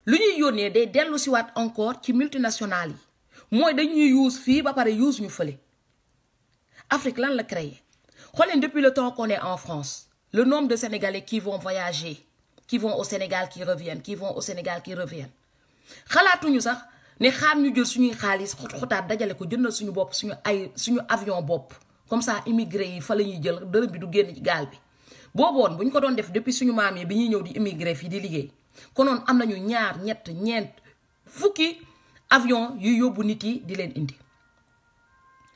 lu ñuy yónnee day dellu si waat encore ci multinationales yi mooy dañuy use fii ba pare use ñu fële. Afrique lan la créé xool leen depuis le temps qu'on est en France le nombre de Sénégalais qui vont voyager qui vont au Sénégal qui reviennent qui vont au Sénégal qui reviennent xalaatuñu sax ne xaar ñu jël suñuy xaalis xotaat dajale ko jëndal suñu bopp suñu avion bopp comme ça immigré yi fa la ñuy jël dërëm bi du génn ci gaal bi. booboon bu ñu ko doon def depuis suñu maam yi bi ñuy ñëw di immigré fii di liggéey konoon am nañu ñaar ñett ñeent fukki avion yu yóbbu nit yi di leen indi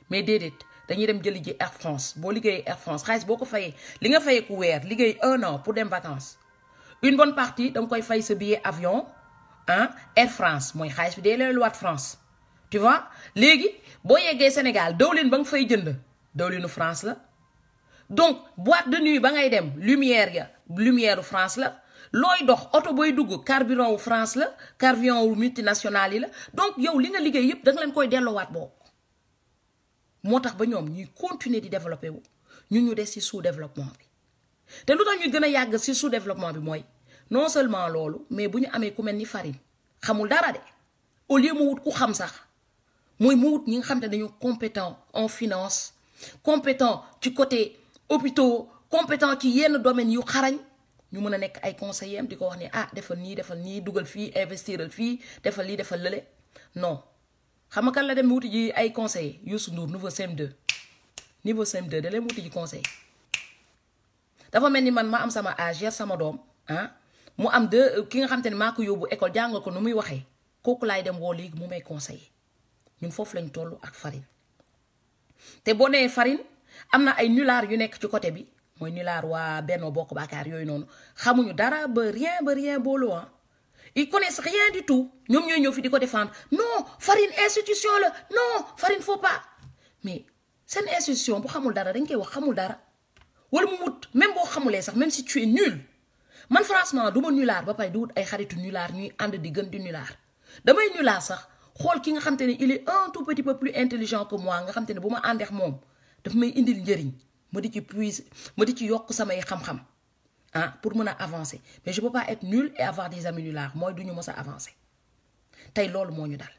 mais déedéet dañuy dem jëli ji Air France boo liggéeyee Air France xaalis boo ko fayee li nga fayee ku weer liggéey 1 an pour dem vacances une bonne partie danga koy fay sa billet avion Air France mooy xaalis bi day leen luwaat France tu vois léegi boo yeggee Sénégal dawlin ba nga fay jënd dawlinu France la. donc boîte de nuit ba ngay dem lumière France la looy dox oto booy dugg carburant wu France la carburant wu multinational yi la donc yow li nga liggéey yëpp da nga leen koy delloowaat boobu moo tax ba ñoom ñuy continuer di développer wu ñun ñu des ci sous-développement bi te lu tax ñu gën a yàgg ci sous-développement bi mooy non seulement loolu mais bu ñu amee ku mel ni Farine xamul dara de au lieu mu wut ku xam sax mooy mu wut ñi nga xam te dañu compétent en finance compétent ci côté hôpitaux compétent ci yenn domaines yu xarañ ñu mën a nekk ay conseillers di ko wax ne defal nii dugal fii investiral fii defal lii defal lële non xam nga kan la dem wuti ji ay conseillers Youssou Ndour niveau CM2 da leen wuti ji conseil dafa mel ni man ma am sama âge yar sama doom mu am ki nga xam te ne maa ko yóbbu école jàngal ko nu muy waxee kooku laay dem woo léegi mu may conseiller ñun foofu lañ toll ak Farine te boo nee Farine am na ay nullards yu nekk ci côté bi mooy nullard waa Benno Bokk Yaakaar yooyu noonu xamuñu dara ba rien boolu ils connaissent rien du tout ñoom ñooy ñëw fi di ko défendre non Farine institution la non Farine faut pas mais seen institution bu xamul dara dañ koy wax xamul dara wala mu wut même boo xamulee sax même si tu es nul man franchement du ma nullard ba pare di wut ay xaritu nullard ñuy ànd di gën di nullard damay nullard sax xool ki nga xam te ne il est un tout petit peu plus intelligent que moi nga xam te ne bu ma àndeex moom daf may indil njëriñ ma di ci puise ma di ci yokk samay xam-xam pour mën a avancer mais je peux pas être nul et avoir des amis nullards mooy du ñu mës a avancer tey loolu moo ñu dal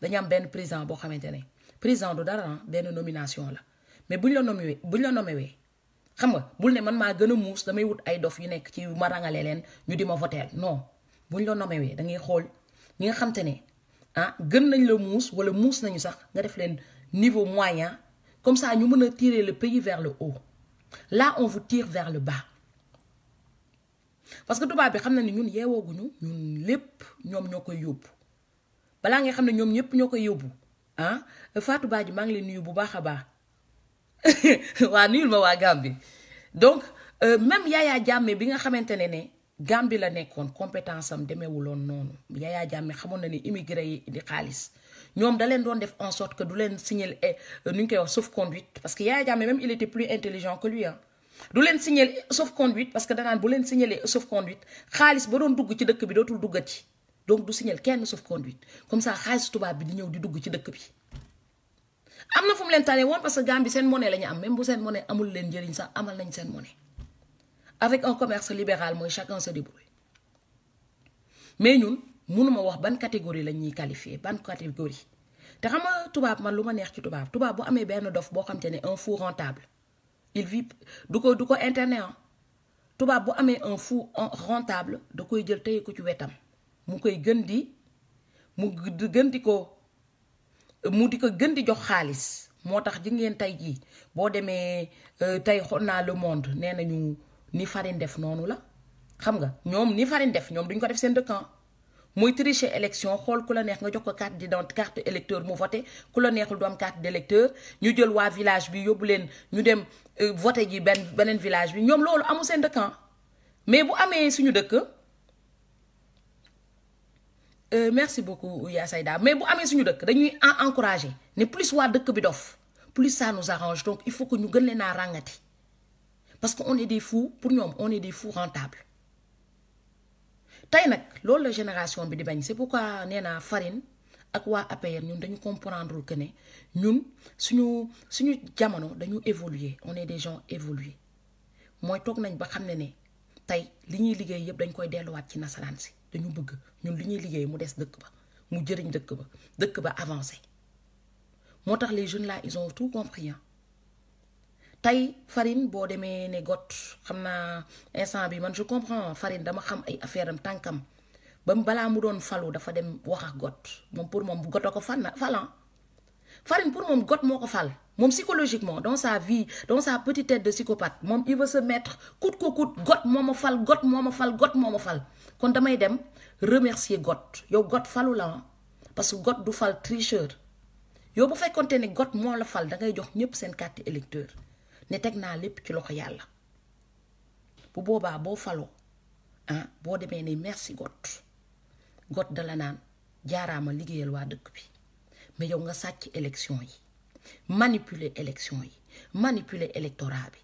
dañu am benn président boo xamante ne président du dara benn nomination la mais buñ la nommé wee xam nga bul ne man maa gën a muus damay wut ay dof yu nekk ci ma rangale leen ñu di ma voteel non buñ la nommé wee da ngay xool ñi nga xamante ne gën nañ la muus wala muus nañu sax nga def leen niveau moyen comme ça ñu mën a tirer le pays vers le haut là on vous tire vers le bas parce que tubaab bi xam na ni ñun yeewooguñu ñun lépp ñoom ñoo koy yóbbu balaa nga xam ne ñoom ñëpp ñoo koy yóbbu Fatou Badji maa ngi leen nuyu bu baax a baax waa nuyul ma waa Gambie donc même Yaya Jammeh bi nga xamante ne Gambie la nekkoon compétence am demeewuloon noonu Yaya Jammeh xamoon na ni immigré yi di xaalis ñoom da leen doon def en sorte que du leen signaler nu ñu koy wax sauf-conduite parce que Yaya Jammeh même il était plus intelligent que lui du leen signaler sauf-conduite parce que danaan bu leen signaler sauf-conduite xaalis ba doon dugg ci dëkk bi dootul duggati donc du signaler kenn sauf-conduite comme ça xaalis tubaab bi di ñëw di dugg ci dëkk bi. am na fu mu leen tane woon parce que Gambie seen monnaie la ñu am même bu seen monnaie amul leen njëriñ sax amal nañ seen monnaie avec un commerce libéral mooy chacun se débrouille mais ñun mënuma wax ban catégorie lañ ñuy qualifier ban catégorie te xam nga tubaab man lu ma neex ci tubaab bu amee benn dof boo xam te ne un fou rentable il vit du ko internet tubaab bu amee un fou rentable da koy jël tey ko ci wetam mu koy gën di jox xaalis moo tax ji ngeen tey jii boo demee tey xool naa Le Monde nee nañu ni Farine def noonu la xam nga ñoom ni Farine def ñoom duñ ko def seen dëkkan mooy tricher élection xool ku la neex nga jox ko carte d'identité carte électeur mu voté ku la neexul du am carte d'électeur ñu jël waa village bi yóbbu leen ñu dem voté ji beneen village bi ñoom loolu amul seen dëkkan mais bu amee suñu dëkk merci beaucoup Ya Sayda mais bu amee suñu dëkk dañuy encourager ne plus waa dëkk bi dof plus ça nous arrange donc il faut que ñu gën leen a ràngati parce que on est des fous pour ñoom on est des fous rentables tey nag loolu la génération bi di bañ c'est pourquoi nee naa Farine ak waa APR ñun dañu comprendre que ne ñun suñu jamono dañu évoluer on est des gens évolués mooy toog nañ ba xam ne tey li ñuy liggéey yëpp dañ koy delluwaat ci nasaraan si dañu bëgg ñun li ñuy liggéey mu des dëkk ba mu jëriñ dëkk ba avancé moo tax les jeunes là ils ont tout compris tey Farine boo demee ne got xam naa instant bi man je comprends Farine dama xam ay affaire am tànkam ba balaa mu doon falu dafa dem wax ak got moom pour moom got a ko falan Farine pour moom got moo ko fal moom psychologiquement dans sa vie dans sa petite tête de psychopathe moom il veut se mettre coûte que coûte got moo ma fal got moo ma fal got moo ma fal kon damay dem remercier got yow got falu la parce que got du fal tricheur yow bu fekkonte ne got moo la fal da ngay jox ñëpp seen carte électeur ne teg naa lépp ci loxo yàlla bu boobaa boo faloo boo demee ne merci got dala naan jaaraama liggéeyal waa dëkk bi mais yow nga sàcc élection yi manipuler élection yi manipuler électorat bi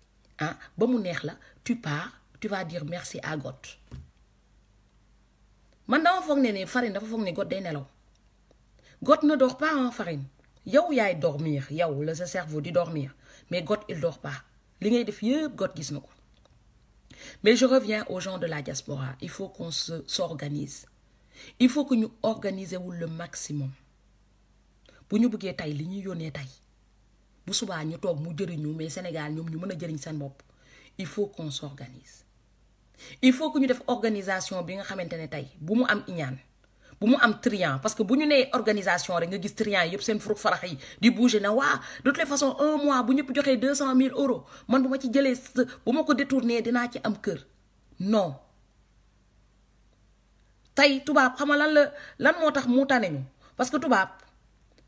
ba mu neex la tu pars tu vas dire merci à got man dama foog ne Farine dafa foog ne got day nelaw got ne dort pas Farine yow yaay dormir yow la sa cerveau di dormir mais got il dort pas li ngay def yëpp got gis na ko mais je reviens aux gens de la diaspora il faut qu'on s'organise il faut que ñu organiser wul le maximum bu ñu bëggee tey li ñuy yónnee tey bu subaa ñu toog mu jëriñu mais Sénégal ñoom ñu mën a jëriñ seen bopp il faut qu'on s'organise il faut que ñu def organisation bi nga xamante ne tey bu mu am iñaan bu mu am triant parce que bu ñu nee organisation rek nga gis triant yëpp seen furuk farax yi di bouger na waa de toutes les façons un mois bu ñëpp joxee 200 000 euros man bu ma ci jëlee bu ma ko détourné dinaa ci am kër non tey tubaab xam nga lan moo tax mu tane ñu parce que tubaab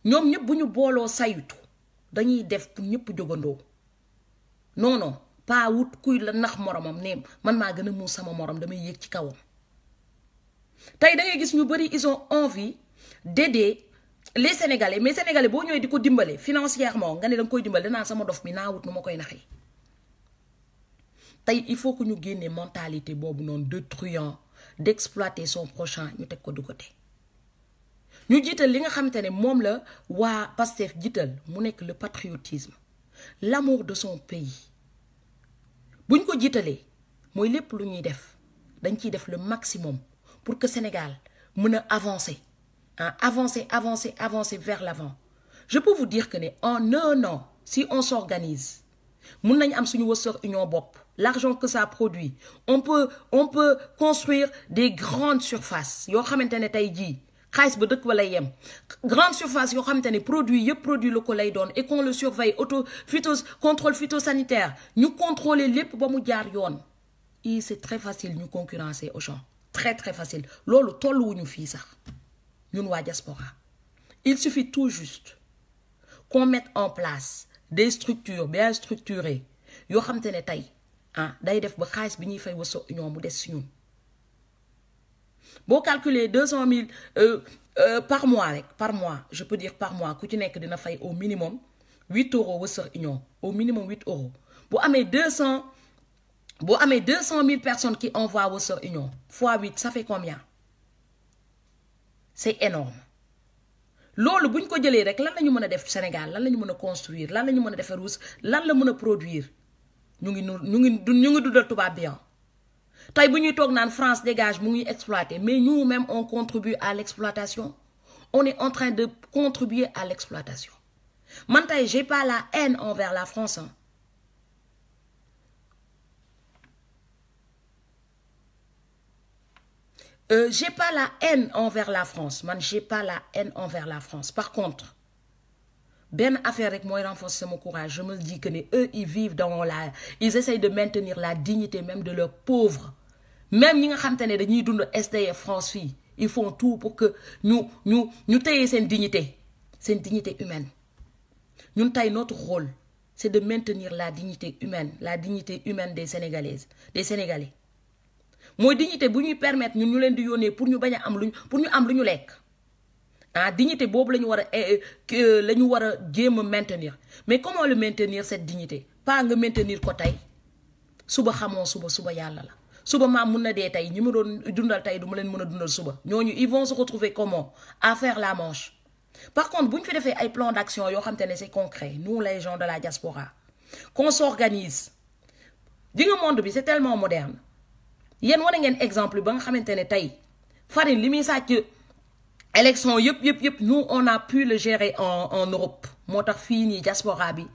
ñoom ñëpp bu ñu booloo saytu dañuy def pour ñëpp jógandoo non pas wut kuy la nax moromam ne man maa gën a muus sama morom damay yéeg ci kawam tey da ngay gis ñu bëri ils ont envie d'aider les Sénégalais mais Sénégalais boo ñëwee di ko dimbale financièrement nga ne da nga koy dimbale danaa sama dof mi naa wut nu ma koy naxee tey il faut que ñu génnee mentalité boobu noonu de truand d'exploiter son prochain ñu teg ko de côté ñu jiital li nga xamante ne moom la waa Pastef jiital mu nekk le patriotisme l'amour de son pays buñ ko jiitalee mooy lépp lu ñuy def dañ ciy def le maximum pour que Sénégal mën a avancer avancer vers l'avant je peux vous dire que en un an si on s'organise mën nañ am suñu wërsëg union bopp l'argent que ça produit on peut construire des grandes surfaces yoo xamante ne tey jii xaalis ba dëkk ba lay yem grande surface yoo xamante ne produit locaux lay doon et qu'on le surveille contrôle phytosanitaire ñu contrôler lépp ba mu jaar yoon c'est très facile ñu concurrencer aux gens très très facile loolu tolluwuñu fii sax ñun waa diaspora il suffit tout juste qu'on mette en place des structures bien structurées yoo xamante ne tey day def ba xaalis bi ñuy fay waso union mu des si ñun boo calculer 200 000 par mois je peux dire par mois ku ci nekk dina fay au minimum 8 euros Western Union au minimum 8 euros bu amee 200 000 personnes qui envoient Western Union fois 8 ça fait combien c'est énorme loolu bu ñu ko jëlee rek lan la ñu mën a def Sénégal lan la ñu mën a construire lan la ñu mën a defar lan la mën a produire ñu ngi dundal tubaab bi tey bu ñuy toog naan France dégage mu ngi exploiter mais nous-mêmes on contribue à l'exploitation on est en train de contribuer à l'exploitation man tey j'ai pas la haine envers la France j'ai pas la haine envers la France man j'ai pas la haine envers la France par contre benn affaire rek mooy renforcer mon courage je me dis que eux ils vivent ils essayent de maintenir la dignité même de leurs pauvres même ñi nga xam te ne dañuy dund SDF France fii ils font tout pour que ñu téye seen dignité humaine ñun tey notre rôle c'est de maintenir la dignité humaine des Sénégalaises des Sénégalais mooy dignité bu ñuy permettre ñun ñu leen di yónnee pour ñu bañ a am pour ñu am lu ñu lekk dignité boobu la ñu war a jéem a maintenir mais comment le maintenir cette dignité pas nga maintenir ko tey suba xamoo suba yàlla la suba maam mun na dee tey ñi ma doon dundal tey du ma leen mën a dundal suba ñooñu ils vont se retrouver comment à faire la manche par contre bu ñu fi defee ay plan d'action yoo xam te ne c'est concret nous les gens de la diaspora qu'on s'organise di nga monde bi c'est tellement moderne yéen wane ngeen exemple ba nga xamante ne tey farine li muy sàcc élection yëpp nous on a pu le gérer en Europe moo tax fii nii diaspora bi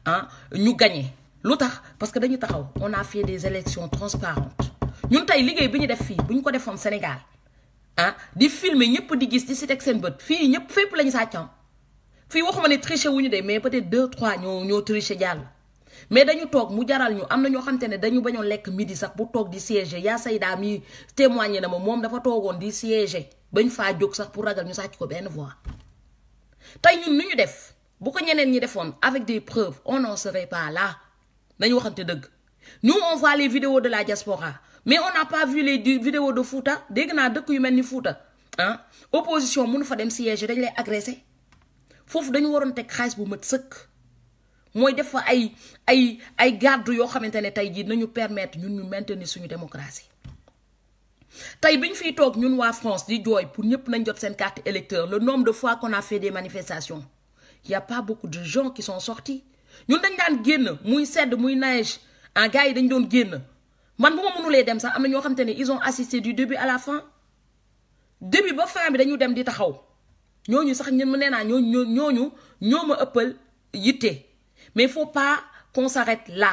ah ñu gagné lu tax parce que dañu taxaw on a fait des élections transparentes ñun tey liggéey bi ñu def fii bu ñu ko defoon Sénégal ah di filmer ñëpp di gis di si teg seen bët fii ñëpp fépp lañu sàccan fii waxuma ne tricher wuñu de mais peut-être 2 3 ñoo tricher jàll mais dañu toog mu jaral ñu am na ñoo xamante ne dañu bañoon lekk midi sax bu toog di siéger yaa sayda mi témoigné na ma moom dafa toogoon di siéger bañ faa jóg sax pour ragal ñu sàcc ko benn voix tey ñun nu ñu def bu ko ñeneen ñi defoon avec des preuves on n'en serait pas là dañu waxante dëgg nous on voit les vidéos de la diaspora mais on n'a pas vu les vidéos de Fouta dégg naa dëkk yu mel ni Fouta ah opposition mënu fa dem siéger dañ lay agressé foofu dañu waroon teg xaalis bu mat sëkk mooy def fa ay garde yoo xamante ne tey jii nañu permettre ñun ñu maintenir suñu démocratie tey bi ñu fiy toog ñun waa France di jooy pour ñëpp nañ jot seen carte électeur le nombre de fois qu'on a fait des manifestations il y a pas beaucoup de gens qui sont sortis ñun dañ daan génn muy sedd muy neige en gars yi dañ doon génn man bu ma mënulee dem sax am na ñoo xamante ne ils ont assisté du début à la fin début ba fin bi dañu dem di taxaw ñooñu sax ñun nee naa ñooñu ñoo ma ëppal yitte mais il faut pas qu'on s'arrête là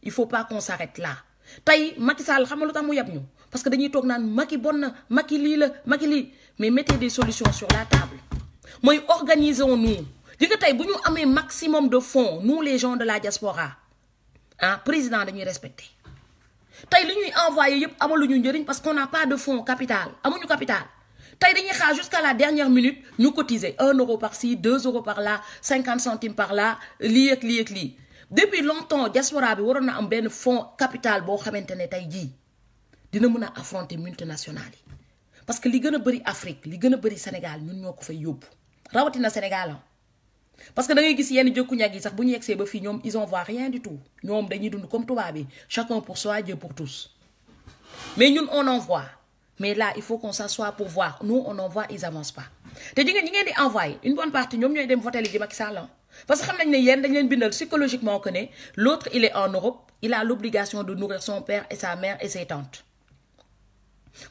il faut pas qu'on s'arrête là tey Macky Sall xam nga lu tax mu yab ñu parce que dañuy toog naan Macky bon na Macky lii la Macky lii mais mettez des solutions sur la table mooy organisons-nous di nga tey bu ñu amee maximum de fonds nous les gens de la diaspora ah président dañuy respecter tey li ñuy envoyé yëpp amaluñu njëriñ parce qu'on n'a pas de fonds capital amuñu capital tey dañuy xaar jusqu'à la dernière minute ñu cotiser 1 euro par-ci 2 euros par-là 50 centimes par-là lii ak lii ak lii depuis longtemps diaspora bi waroon na am benn fonds capital boo xamante ne tey jii dina mën a affronter multinationales yi parce que li gën a bëri Afrique li gën a bëri Sénégal ñun ñoo ko fay yóbbu rawatina Sénégal parce que da ngay gis yenn jëkku ñag yi sax bu ñu yegsee ba fii ñoom ils en voient rien du tout ñoom dañuy dund comme tubaab bi chacun pour soi Dieu pour tous mais ñun on en voit mais là il faut qu'on s'assoie pour voir nous on en voit ils avancent pas te ji ngeen ñi ngeen di envoyer une bonne partie ñoom ñooy dem voter li ji Macky Sall parce que xam nañ ne yéen dañ leen bindal psychologiquement que ne l'autre il est en Europe il a l'obligation de nourrir son père et sa mère et ses tantes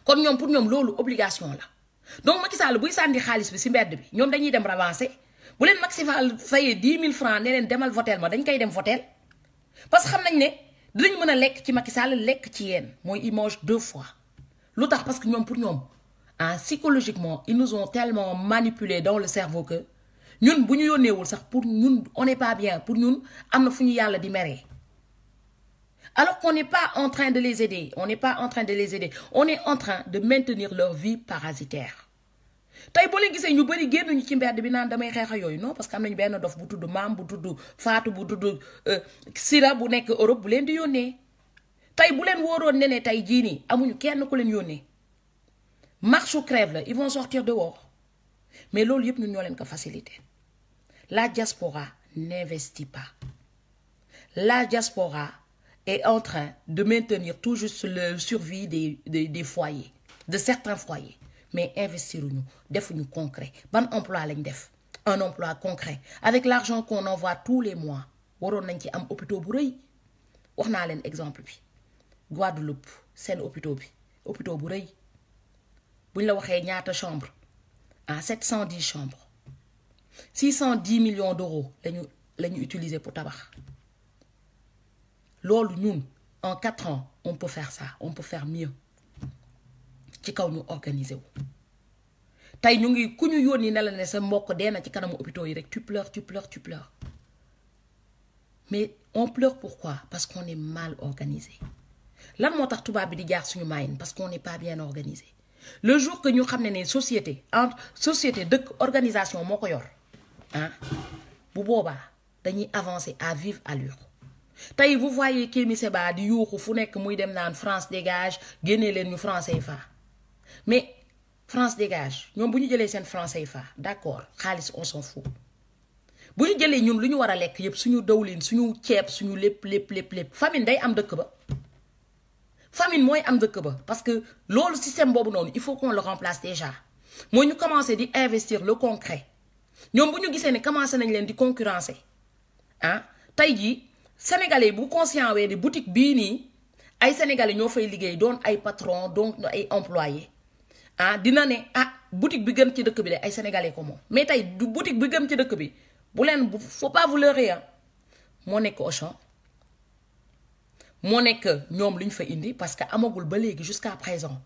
kon ñoom pour ñoom loolu obligation la donc Macky Sall buy sànni xaalis bi si mbedd bi ñoom dañuy dem ravancer bu leen Macky Sall fayee 10 000 francs ne leen demal votel ma dañ koy dem votel parce que xam nañ ne dinañ mën a lekk ci Macky Sall lekk ci yéen mooy il mange 2 fois lu tax parce que ñoom pour ñoom psychologiquement ils nous ont tellement manipulé dans le cerveau que ñun bu ñu yónneewul sax pour ñun on n'est pas bien pour ñun am na fu ñu yàlla di meree alors qu'on n'est pas en train de les aider on n'est pas en train de les aider on est en train de maintenir leur vie parasitaire tey boo leen gisee ñu bëri génnuñu ci mbedd bi naan damay xeex a yooyu non parce que am nañu benn dof bu tudd maam bu tudd faatu bu tudd sira bu nekk Europe bu leen di yónnee tey bu leen wóoroon ne tey jii nii amuñu kenn ku leen yónnee marche ou crève la ils vont sortir dehors mais loolu yëpp ñun ñoo leen ko facilité la diaspora n'investit pas la diaspora est en train de maintenir tout juste le survie des foyers de certains foyers mais investiruñu defuñu concret ban emploi lañ def un emploi concret avec l'argent qu'on envoie tous les mois waroon nañ ci am hôpital bu rëy wax naa leen exemple bi Guadeloupe seen hôpital bu rëy buñ la waxee ñaata chambre 710 chambres 610 millions d'euros lañu utiliser pour tabax loolu ñun en 4 ans on peut faire ça on peut faire mieux ci kaw ñu organiser wu tey ñu ngi ku ñu yónni ne la ne sa mbokk dee na ci kanamu hôpitaux yi rek tu pleures mais on pleure pourquoi parce qu'on est mal organisé lan moo tax tubaab bi di jaar suñu maayin parce qu'on n'est pas bien organisé le jour que ñu xam ne société dëkk organisation moo ko yor bu boobaa dañuy avancer à vive allure tey vous voyez Kémi Séba di yuuxu fu nekk muy dem naan France dégage génnee leen ñu franc CFA mais France dégage ñoom bu ñu jëlee seen franc CFA d'accord xaalis on s'en fout bu ñu jëlee ñun lu ñu war a lekk yëpp suñu dawlin suñu ceeb suñu lépp famine day am dëkk ba famine mooy am dëkk ba parce que loolu système boobu noonu il faut qu'on le remplace déjà mooy ñu commencer di investir le concret ñoom bu ñu gisee ne commencé nañ leen di concurrencer tey jii sénégalais bu conscient wee di boutique bii nii ay sénégalais ñoo fay liggéey doon ay patron doon ay employés ah dina ne ah boutique bi gën ci dëkk bi de ay sénégalais ko moom mais tey du boutique bi gën ci dëkk bi bu leen faut pas vous leurrer ah moo nekk Auchan moo nekk ñoom lu ñu fa indi parce que amagul ba léegi jusqu'à présent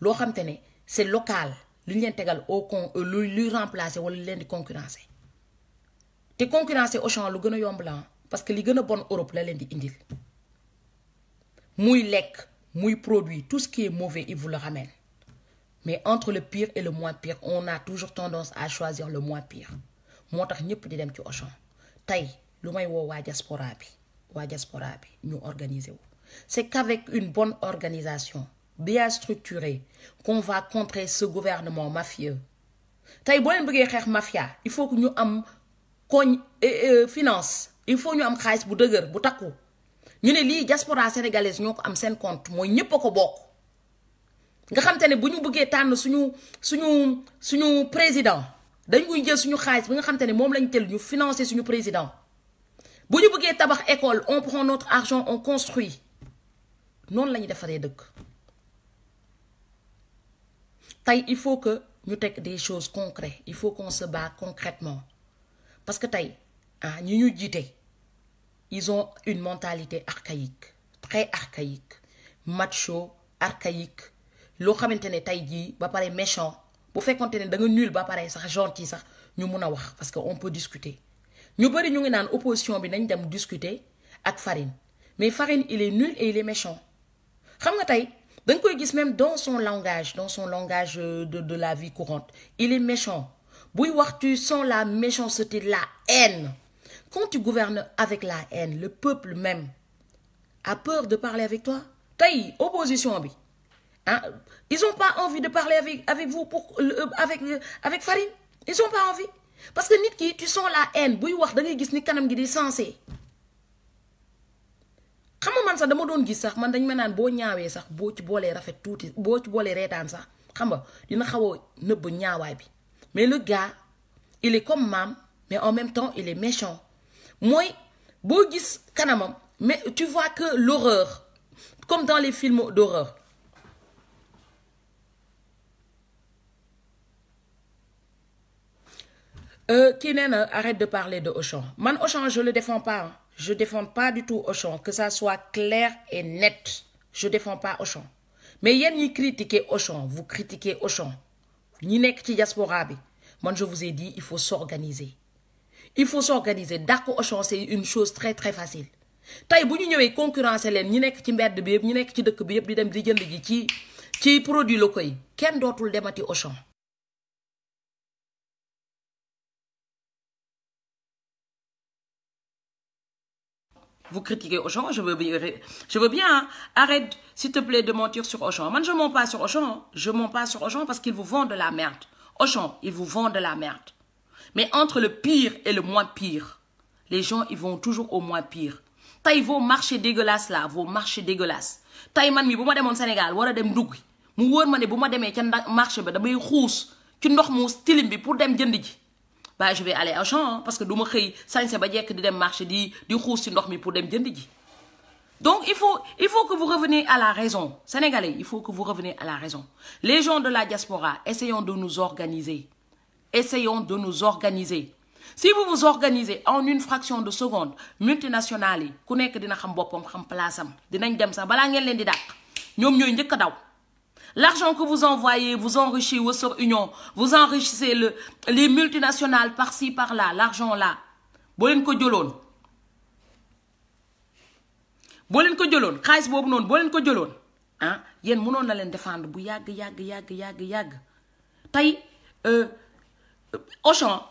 loo xam te ne c'est local lu ñu leen tegal luy remplacer wala lu leen di concurrencer te concurrencer Auchan lu gën a yomb la parce que li gën a bon Europe la leen di indil muy lekk muy produit tout ce qui est mauvais il vous le ramène mais entre le pire et le moins pire on a toujours tendance à choisir le moins pire moo tax ñëpp di dem ci Auchan tey lu may woo waa diaspora bi ñu organiser wu c'est qu'avec une bonne organisation bien structurée qu'on va contrer ce gouvernement mafieux tey boo leen bëggee xeex mafia il faut que ñu am finance il faut ñu am xaalis bu dëgër bu takku ñu ne lii diaspora sénégalaise ñoo ko am seen compte mooy ñépp a ko bokk nga xam te ne bu ñu bëggee tànn suñu président dañ koy jël suñu xaalis bi nga xam te ne moom lañ jël ñu financer suñu président bu ñu bëggee tabax école on prend notre argent on construit noonu la ñu defaree dëkk tey il faut que ñu teg des choses concrètes il faut qu'on se bat concrètement parce que tey ñi ñu jiite ils ont une mentalité archaïque très archaïque macho archaïque loo xamante ne tey jii ba pare méchant bu fekkonte ne da nga nul ba pare sax gentil sax ñu mun a wax parce que on peut discuter ñu bëri ñu ngi naan opposition bi nañ dem discuter ak Farine mais Farine il est nul et il est méchant xam nga tey da nga koy gis même dans son langage de la vie courante il est méchant buy wax tu sens la méchanceté la haine quand tu gouvernes avec la haine le peuple même a peur de parler avec toi tey opposition bi ils ont pas envie de parler avec vous avec Farine ils ont pas envie parce que nit ki tu sens la haine buy wax da ngay gis ni kanam gi di sensé xam nga man sax dama doon gis sax man dañ ma naan boo ñaawee sax boo ci boolee rafet tuuti boo ci boolee reetaan sax xam nga dina xaw a nëbb ñaawaay bi mais le gars il est comme Mam mais en même temps il est méchant mooy boo gis kanamam mais tu vois que l'horreur comme dans les films d'horreur kii nee na arrête de parler de Auchan man Auchan je le défends pas je défends pas du tout Auchan que ça soit clair et net je défends pas Auchan mais yéen ñi critiquer Auchan vous critiquez Auchan ñi nekk ci diaspora bi man je vous ai dit il faut s'organiser dàq Auchan c'est une chose très très facile tey bu ñu ñëwee concurrencer leen ñi nekk ci mbedd bi yëpp ñi nekk ci dëkk bi yëpp di dem di jënd ji ci produit locaux yi kenn dootul demati Auchan vous critiquez Auchan, je veux bien, hein. Arrête, s'il te plaît, de mentir sur Auchan. Moi, je ne mens pas sur Auchan. Je ne mens pas sur Auchan parce qu'ils vous vendent de la merde. Auchan, ils vous vendent de la merde. Mais entre le pire et le moins pire, les gens, ils vont toujours au moins pire. Taille vos marchés dégueulasses là, vos marchés dégueulasses. Taille man mi, bu ma demoon Sénégal, wara dem Duggi. Mu wóor ma ne bu ma demee ca marché ba damay xuus ci ndox mu tilim bi pour dem jënd ji. Bah, je vais aller à Auchan parce que du ma xëy sañse ba jekk di dem marché di xuus ci ndox mi pour dem jënd ji. Donc il faut que vous reveniez à la raison. Sénégalais, il faut que vous reveniez à la raison. Les gens de la diaspora, essayons de nous organiser. Essayons de nous organiser. Si vous vous organisez en une fraction de seconde, multinationales yi ku nekk dina xam boppam xam place am dinañ dem sax balaa ngeen leen di dàq ñoom ñooy njëkk a daw. L'argent que vous envoyez, vous enrichissez Western Union, vous enrichissez les multinationales par-ci, par-là, l'argent là. Boo leen ko jëloon xaalis boobu noonu boo leen ko jëloon yéen mënoon na leen défendre bu yàgg. Tey Auchan,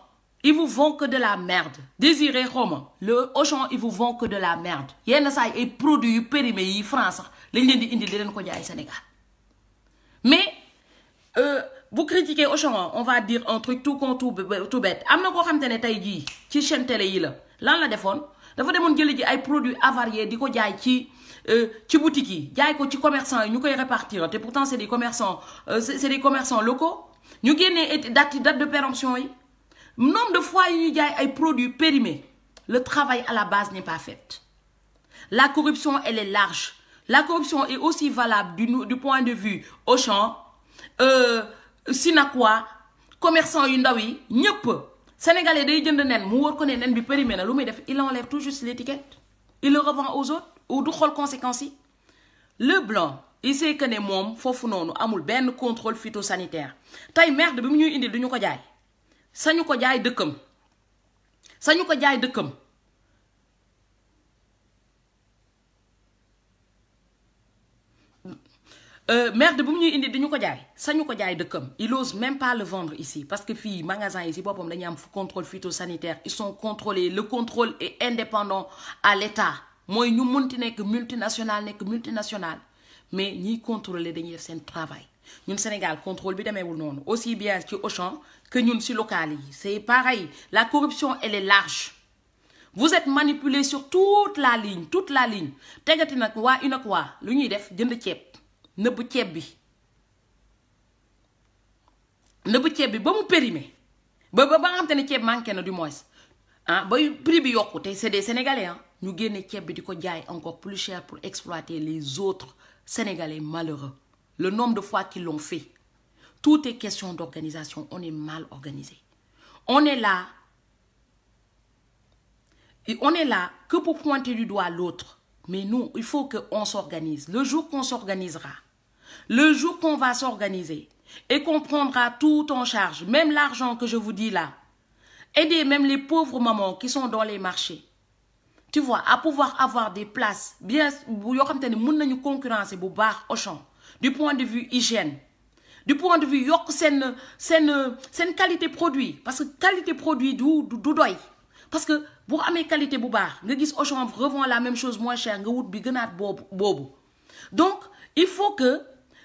ils vous vendent que de la merde. Désiré Roma, le Auchan, ils vous vendent que de la merde. Yenn saa yi ay produits yu périmés yi France sax lañ leen di indi di leen ko jaay Sénégal. Mais vous critiquez Auchan, on va dire un truc tout con tout bête. Am na koo xam te ne tey jii ci chaîne télé yi lan la defoon dafa demoon jëli ji ay produits avariés di ko jaay ci boutique yi jaay ko ci commerçants yi ñu koy répartir te pourtant c'est des commerçants locaux ñu génnee date de péremption yi nombre de fois yi ñu jaay ay produits périmés le travail à la base n'est pas fait. La corruption elle est large. La corruption est aussi valable du point de vue Auchan Sinakwa commerçant yu ndaw yi ñëpp sénégalais day jënd nen mu wóor ko ne nen bi périmé na lu muy def il enlève tout juste l'étiquette il le revend aux autres ou du xool conséquences yi. Le blanc il sait que ne moom foofu noonu amul benn contrôle phytosanitaire tey merde bi mu ñuy indi duñu ko jaay sañu ko jaay dëkkam sañu ko jaay dëkkam. Merde bu mu ñuy indi dañu ko jaay sañu ko jaay dëkkam il ose même pas le vendre ici parce que fii magasin ici boppam dañuy am contrôle phytosanitaire ils sont contrôlés le contrôle est indépendant à l'État mooy ñu munti nekk multinational mais ñiy contrôler dañuy def seen travail ñun Sénégal contrôle bi demeewul noonu aussi bien ci Auchan que ñun ci local yi c'est pareil la corruption elle est large vous êtes manipulé sur toute la ligne tegati nag waa UNACOIS lu ñuy def jënd ceeb nëbb ceeb bi ba mu périmé ba nga xam te ne ceeb manqué na du moins ah ba prix bi yokku te c'est des Sénégalais ah ñu génne ceeb bi di ko jaay encore plus cher pour exploiter les autres Sénégalais malheureux le nombre de fois qu'ils l'ont fait tout est question d'organisation on est mal organisé on est là que pour pointer du doigt l'autre mais nous il faut que on s'organise le jour qu'on s'organisera le jour qu'on va s'organiser et qu'on prendra tout en charge, même l'argent que je vous dis là, aider même les pauvres mamans qui sont dans les marchés, tu vois, à pouvoir avoir des places bien, concurrencer Auchan, du point de vue hygiène, du point de vue qualité produit, parce que qualité produit du doy. Parce que pour amé qualité bu baax nga gis Auchan revend la même chose moins cher nga wut bi gënaat boobu donc il faut que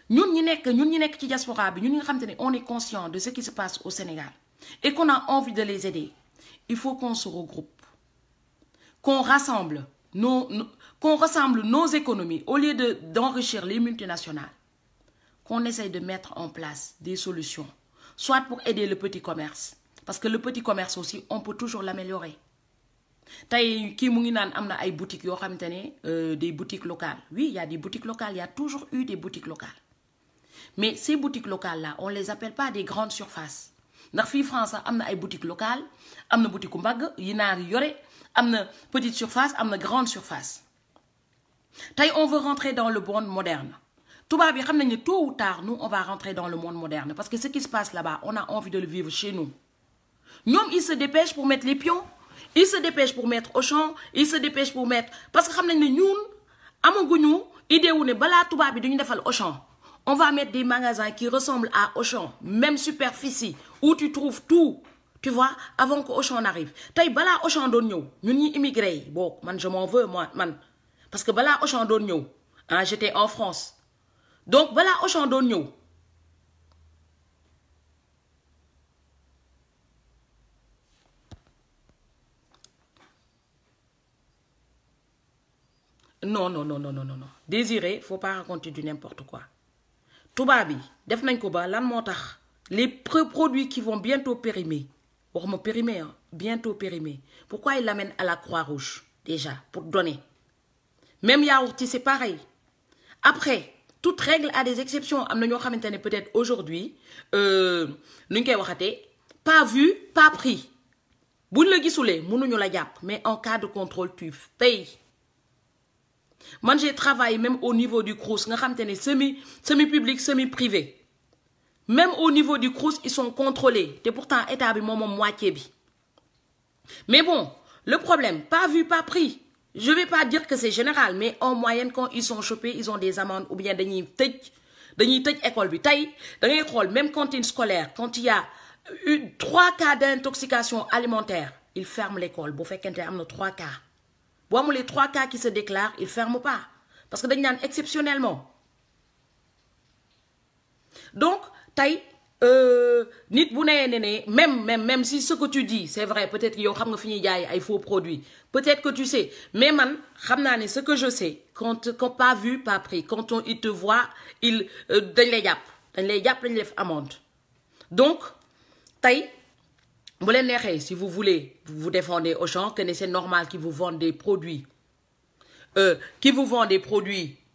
ñun ñi nekk ci diaspora bi ñun ñi nga xamante ne on est conscient de ce qui se passe au Sénégal et qu'on a envie de les aider il faut qu'on se regroupe qu'on rassemble nos économies au lieu d'enrichir les multinationales qu'on essaye de mettre en place des solutions soit pour aider le petit commerce parce que le petit commerce aussi on peut toujours l'améliorer tey kii mu ngi naan am na ay boutiques yoo xamante ne des boutiques locales oui il y a des boutiques locales il y a toujours eu des boutiques locales mais ces boutiques locales là on les appelle pas des grandes surfaces ndax fii France am na ay boutiques locales am na boutique mbagg yi naar yi yore am na petite surface am na grande surface tey on veut rentrer dans le monde moderne tubaab yi xam nañ ne tôt ou tard nous on va rentrer dans le monde moderne parce que ce qui se passe là-bas on a envie de le vivre chez nous ñoom ils se dépêchent pour mettre les pions ils se dépêchent pour mettre Auchan ils se dépêchent pour mettre parce que xam nañ ne ñun amaguñu idée wu ne balaa tubaab bi duñu defal Auchan on va mettre des magasins qui ressemblent à Auchan même superficie où tu trouves tout tu vois avant que Auchan arrive tey balaa Auchan doon ñëw ñun ñi immigré yi bon man je m'en veux man parce que balaa Auchan doon ñëw ah j'étais en France donc balaa Auchan doon ñëw non Désiré faut pas raconter du n'importe quoi tubaab bi def nañ ko ba lan moo tax les produits qui vont bientôt périmer waxuma périmer hein bientôt périmer pourquoi ils l'amènent à la Croix-Rouge déjà pour donner même yaourt c'est pareil après toute règle a des exceptions am na ñoo xamante ne peut-être aujourd'hui nu ñu koy waxatee pas vu pas pris buñ la gisulee mënuñu la jàpp mais en cas de contrôle tu payes. Man j'ai travaillé même au niveau du CROUS nga xamante ne semi public semi privé même au niveau du CROUS ils sont contrôlés te pourtant état bi moom moitié bi mais bon le problème pas vu pas pris je vais pas dire que c'est général mais en moyenne quand ils sont chopés ils ont des amendes ou bien dañuy tëj école bi tey da ngay xool même cantine scolaire quand il y a 3 cas d'intoxication alimentaire ils ferment l'école bu fekkente am na 3 cas boo amulee 3 cas qui se déclarent ils ferment pas parce que dañ naan exceptionnellement donc tey nit bu nee ne même si ce que tu dis c'est vrai peut-être yow xam nga fi ñuy jaay ay faux produits peut-être que tu sais mais man xam naa ne ce que je sais quand pas vu pas pris quand il te voit dañ lay jàpp dañ def amende donc tey bu leen neexee si vous voulez vous défendez Auchan que c'est normal qu'ils vous vendent des produits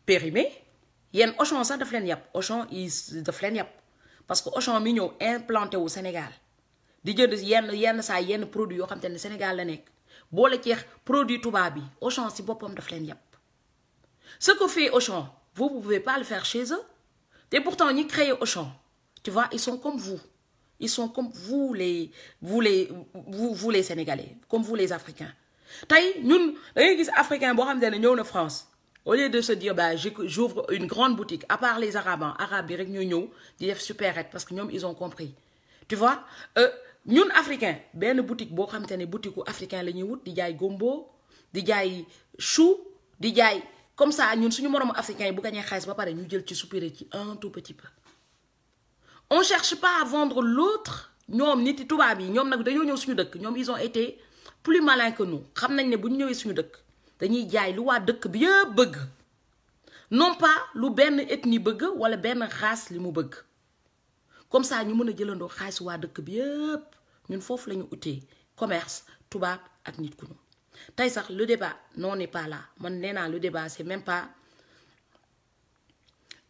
périmés yéen Auchan sax daf leen yàpp Auchan daf leen yàpp parce que Auchan mi ñëw implanté au Sénégal di jënd yenn produit yoo xam te ne Sénégal la nekk boole ceex produit tubaab bi Auchan si boppam daf leen yàpp. Ce que fait Auchan vous pouvez pas le faire chez eux et pourtant ñi créé Auchan tu vois ils sont comme vous. Ils sont comme vous les Sénégalais, comme vous les Africains. Tay ñun da ngay gis Africain boo xam ne ñëw na France au lieu de se dire bah j'ouvre une grande boutique à part les arabes bi rek ñoo ñëw di def supérette parce que ñoom ils ont compris. Tu vois ñun Africain benn boutique boo xam ne boutique africain la ñuy wut di jaay gombo di jaay chou di jaay comme ça ñun suñu moromu africain yi bu gañee xaalis ba pare ñu jël ci supéré ci un tout petit peu. On cherche pas à vendre l'autre ñoom nit yi tubaab yi ñoom nag dañoo ñëw suñu dëkk ñoom ils ont été plus malins que nous xam nañ ne bu ñu ñëwee suñu dëkk dañuy jaay lu waa dëkk bi yëpp bëgg non pas lu benn ethnie bëgg wala benn race li mu bëgg comme ça ñu mën a jëlandoo xaalis waa dëkk bi yëpp ñun foofu la ñu utee commerce tubaab ak nit ku ñu tey sax le débat non n'est pas là man nee naa le débat c'est même pas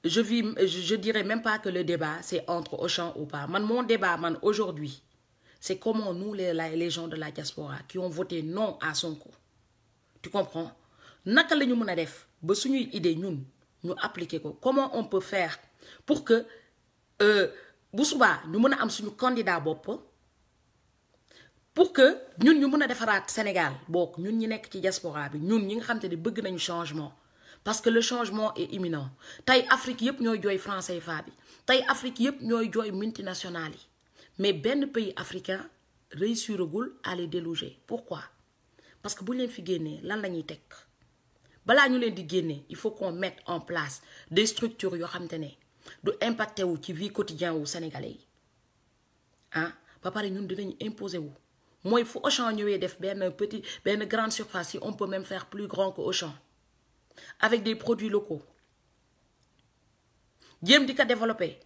je dirais même pas que le débat c'est entre Auchan ou pas. Mon débat, aujourd'hui, c'est comment nous, les gens de la diaspora, qui ont voté non à Sonko. Tu comprends? Naka la ñu mëna def ba suñuy idée ñun ñu appliquer ko. Comment on peut faire pour que bu suba ñu mëna am suñu candidat bopp pour que ñun ñu mëna défarat Sénégal bok ñun ñi nekk ci diaspora bi ñun ñi nga xam te ne bëgg nañu changement. Parce que le changement est imminent. Tay Afrique yep ñoy joy français fa bi. Tay Afrique yep ñoy joy multinationales. Mais ben pays africain réussiragul à les déloger. Pourquoi? Parce que bu leen fi génné lan lañuy tek. Bala ñu leen di génné, il faut qu'on mette en place des structures yo xamantene du impacter wu ci vie quotidienne wu sénégalais. Hein? Ba paré ñun dinañ imposer wu. Moy fu Auchan ñëwé def ben grande surface, on peut même faire plus grand que Auchan. Avec des produits locaux. Djem di ka développer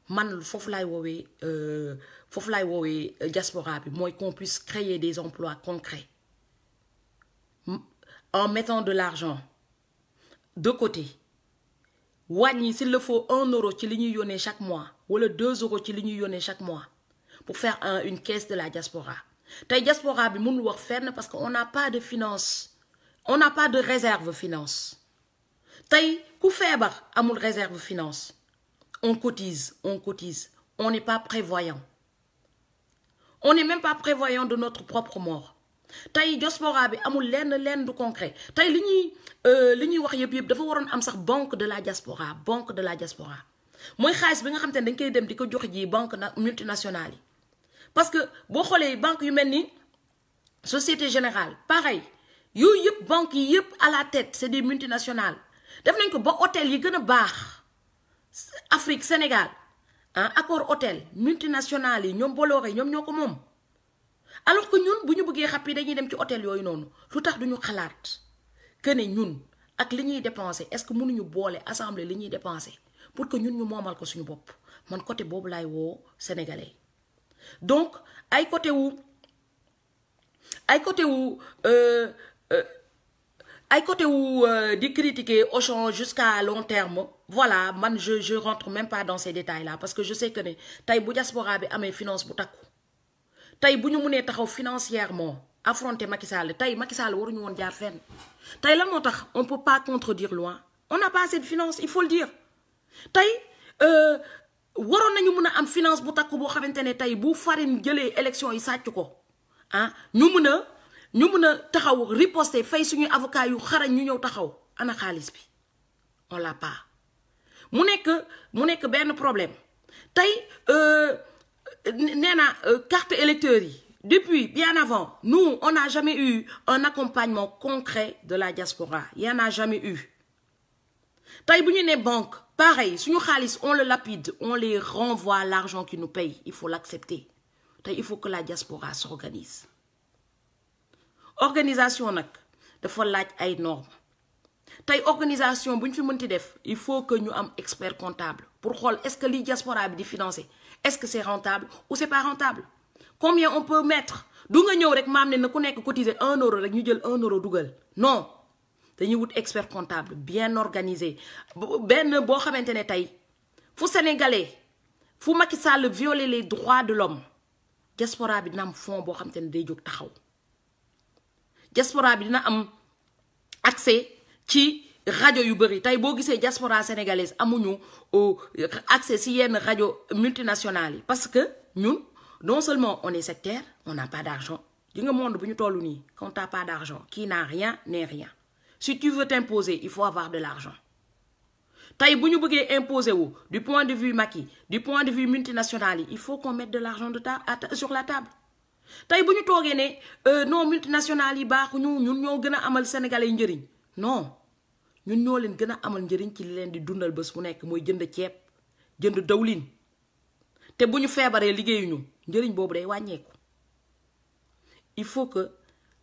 man fofu lay wowe diaspora bi moy qu'on puisse créer des emplois concrets en mettant de l'argent de côté. Wagni s'il le faut 1 euro ci li ñuy yónnee chaque mois wala 2 euros ci li ñuy yónnee chaque mois pour faire une caisse de la diaspora. Tay diaspora bi mënul wax fenn parce qu'on n'a pas de finance. On n'a pas de réserve finance. Tay ku feebar amul réserve finance. On cotise. On n'est pas prévoyant. On n'est même pas prévoyant de notre propre mort. Tay diaspora bi amul lenn du concret. Tay li ñuy wax yëpp dafa waroon am sax banque de la diaspora. Mooy xaalis bi nga xam te ne dañ koy dem di ko jox ji banque multinationale yi. Parce que boo xoolee banque yu mel ni Société Générale pareil. Yooyu yëpp banques yi yëpp à la tête c'est des multinationales def nañ ko ba hôtel yi gën a baax Afrique Sénégal accord hôtel multinationales yi ñoom Bolloré ñoom ñoo ko moom alors que ñun bu ñu bëggee xappi dañuy dem ci hôtel yooyu noonu lu tax duñu xalaat que ne ñun ak li ñuy dépenser est-ce que mënuñu boole assembler li ñuy dépenser pour que ñun ñu moomal ko suñu bopp man côté boobu laay woo sénégalais donc ay côté wu de critiquer Auchan jusqu'à long terme, voilà, man je rentre même pas dans ces détails-là parce que je sais que tay bu diaspora bi amé finance bu takku tay bu ñu mëne taxaw financièrement affronter Macky Sall tay Macky Sall waru ñu won jaar fenn tay lan motax on peut pas contredire loin on n'a pas assez de finance il faut le dire tay waron nañu mëna am finance bu takku bo xamantene tay bu farine jëlé élection yi sacc ko ñu mëna taxaw riposter fay suñu avocat yu xarañ ñu ñëw taxaw ana xaalis bi on l'a pas mu nekk ben problème tay néna carte électeur yi depuis bien avant nous on n'a jamais eu un accompagnement concret de la diaspora il y en a jamais eu tay bu ñu né banque pareil suñu xaalis on le lapide on les renvoie l'argent qu'ils nous payent il faut l'accepter tay il faut que la diaspora s'organise. Organisation nak dafa laaj ay normes tay organisation buñ fi mënti def il faut que ñu am expert comptable pour xol est-ce que li diaspora bi di financer est-ce que c'est rentable ou c'est pas rentable combien on peut mettre du nga ñëw rek maam ne na ku nekk cotiser 1 euro rek ñu jël 1 euro dugal non dañuy wut expert comptable bien organisé ben bo xamantene tay fu sénégalais fu Macky Sall violer les droits de l'homme diaspora bi dina am fond boo xam te ne day jóg taxaw diaspora bi dina am accès ci rajo yu bëri tey boo gisee diaspora sénégalaise amuñu accès si yenn rajo multinationales yi parce que ñun non seulement on est sectaire on n'a pas d'argent di nga monde bu ñu toll nii quand t'as pas d'argent qui n'a rien n'est rien si tu veux t'imposer il faut avoir de l'argent tey bu ñu bëggee imposer wu du point de vue Macky du point de vue multinational yi il faut qu'on mette de l'argent sur la table tey bu ñu toogee ne non multinationales yi baaxuñu ñun ñoo gën a amal sénégalais yi njëriñ non ñun ñoo leen gën a amal njëriñ ci li leen di dundal bés bu nekk mooy jënd ceeb jënd dawlin te bu ñu feebaree liggéeyuñu njëriñ boobu day wàññeeku il faut que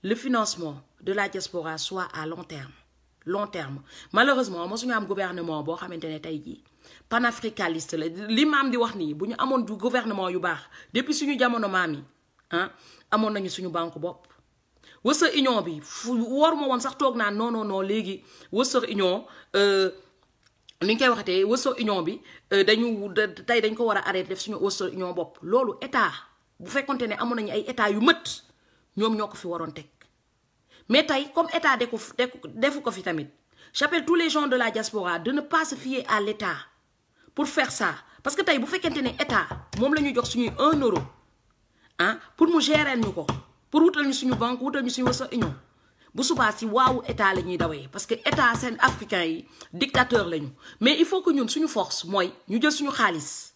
le financement de la diaspora soit à long terme malheureusement mosuñu am gouvernement boo xamante ne tey jii panafricaniste la li maam di wax nii bu ñu amoon du gouvernement yu baax depuis suñu jamono maam yi amoon nañu suñu banque bopp Western Union bi war ma woon sax toog naa non léegi Western Union ni ñu koy waxatee Western Union bi tey dañ ko war a arrêter def suñu Western Union bopp loolu état bu fekkonte ne amoon nañu ay état yu mët ñoom ñoo ko fi waroon teg mais tey comme état defu ko fi tamit j'appelle tous les gens de la diaspora de ne pas se fier à l'état pour faire ça parce que tey bu fekkente ne état moom la ñu jox suñuy 1 euro pour mu gérer ñu ko pour wutal ñu suñu banque wutal ñu suñu Western Union bu subaa si waawu état la ñuy dawee parce que état seen africain yi dictateur lañu mais il faut que ñun suñu force mooy ñu jël suñu xaalis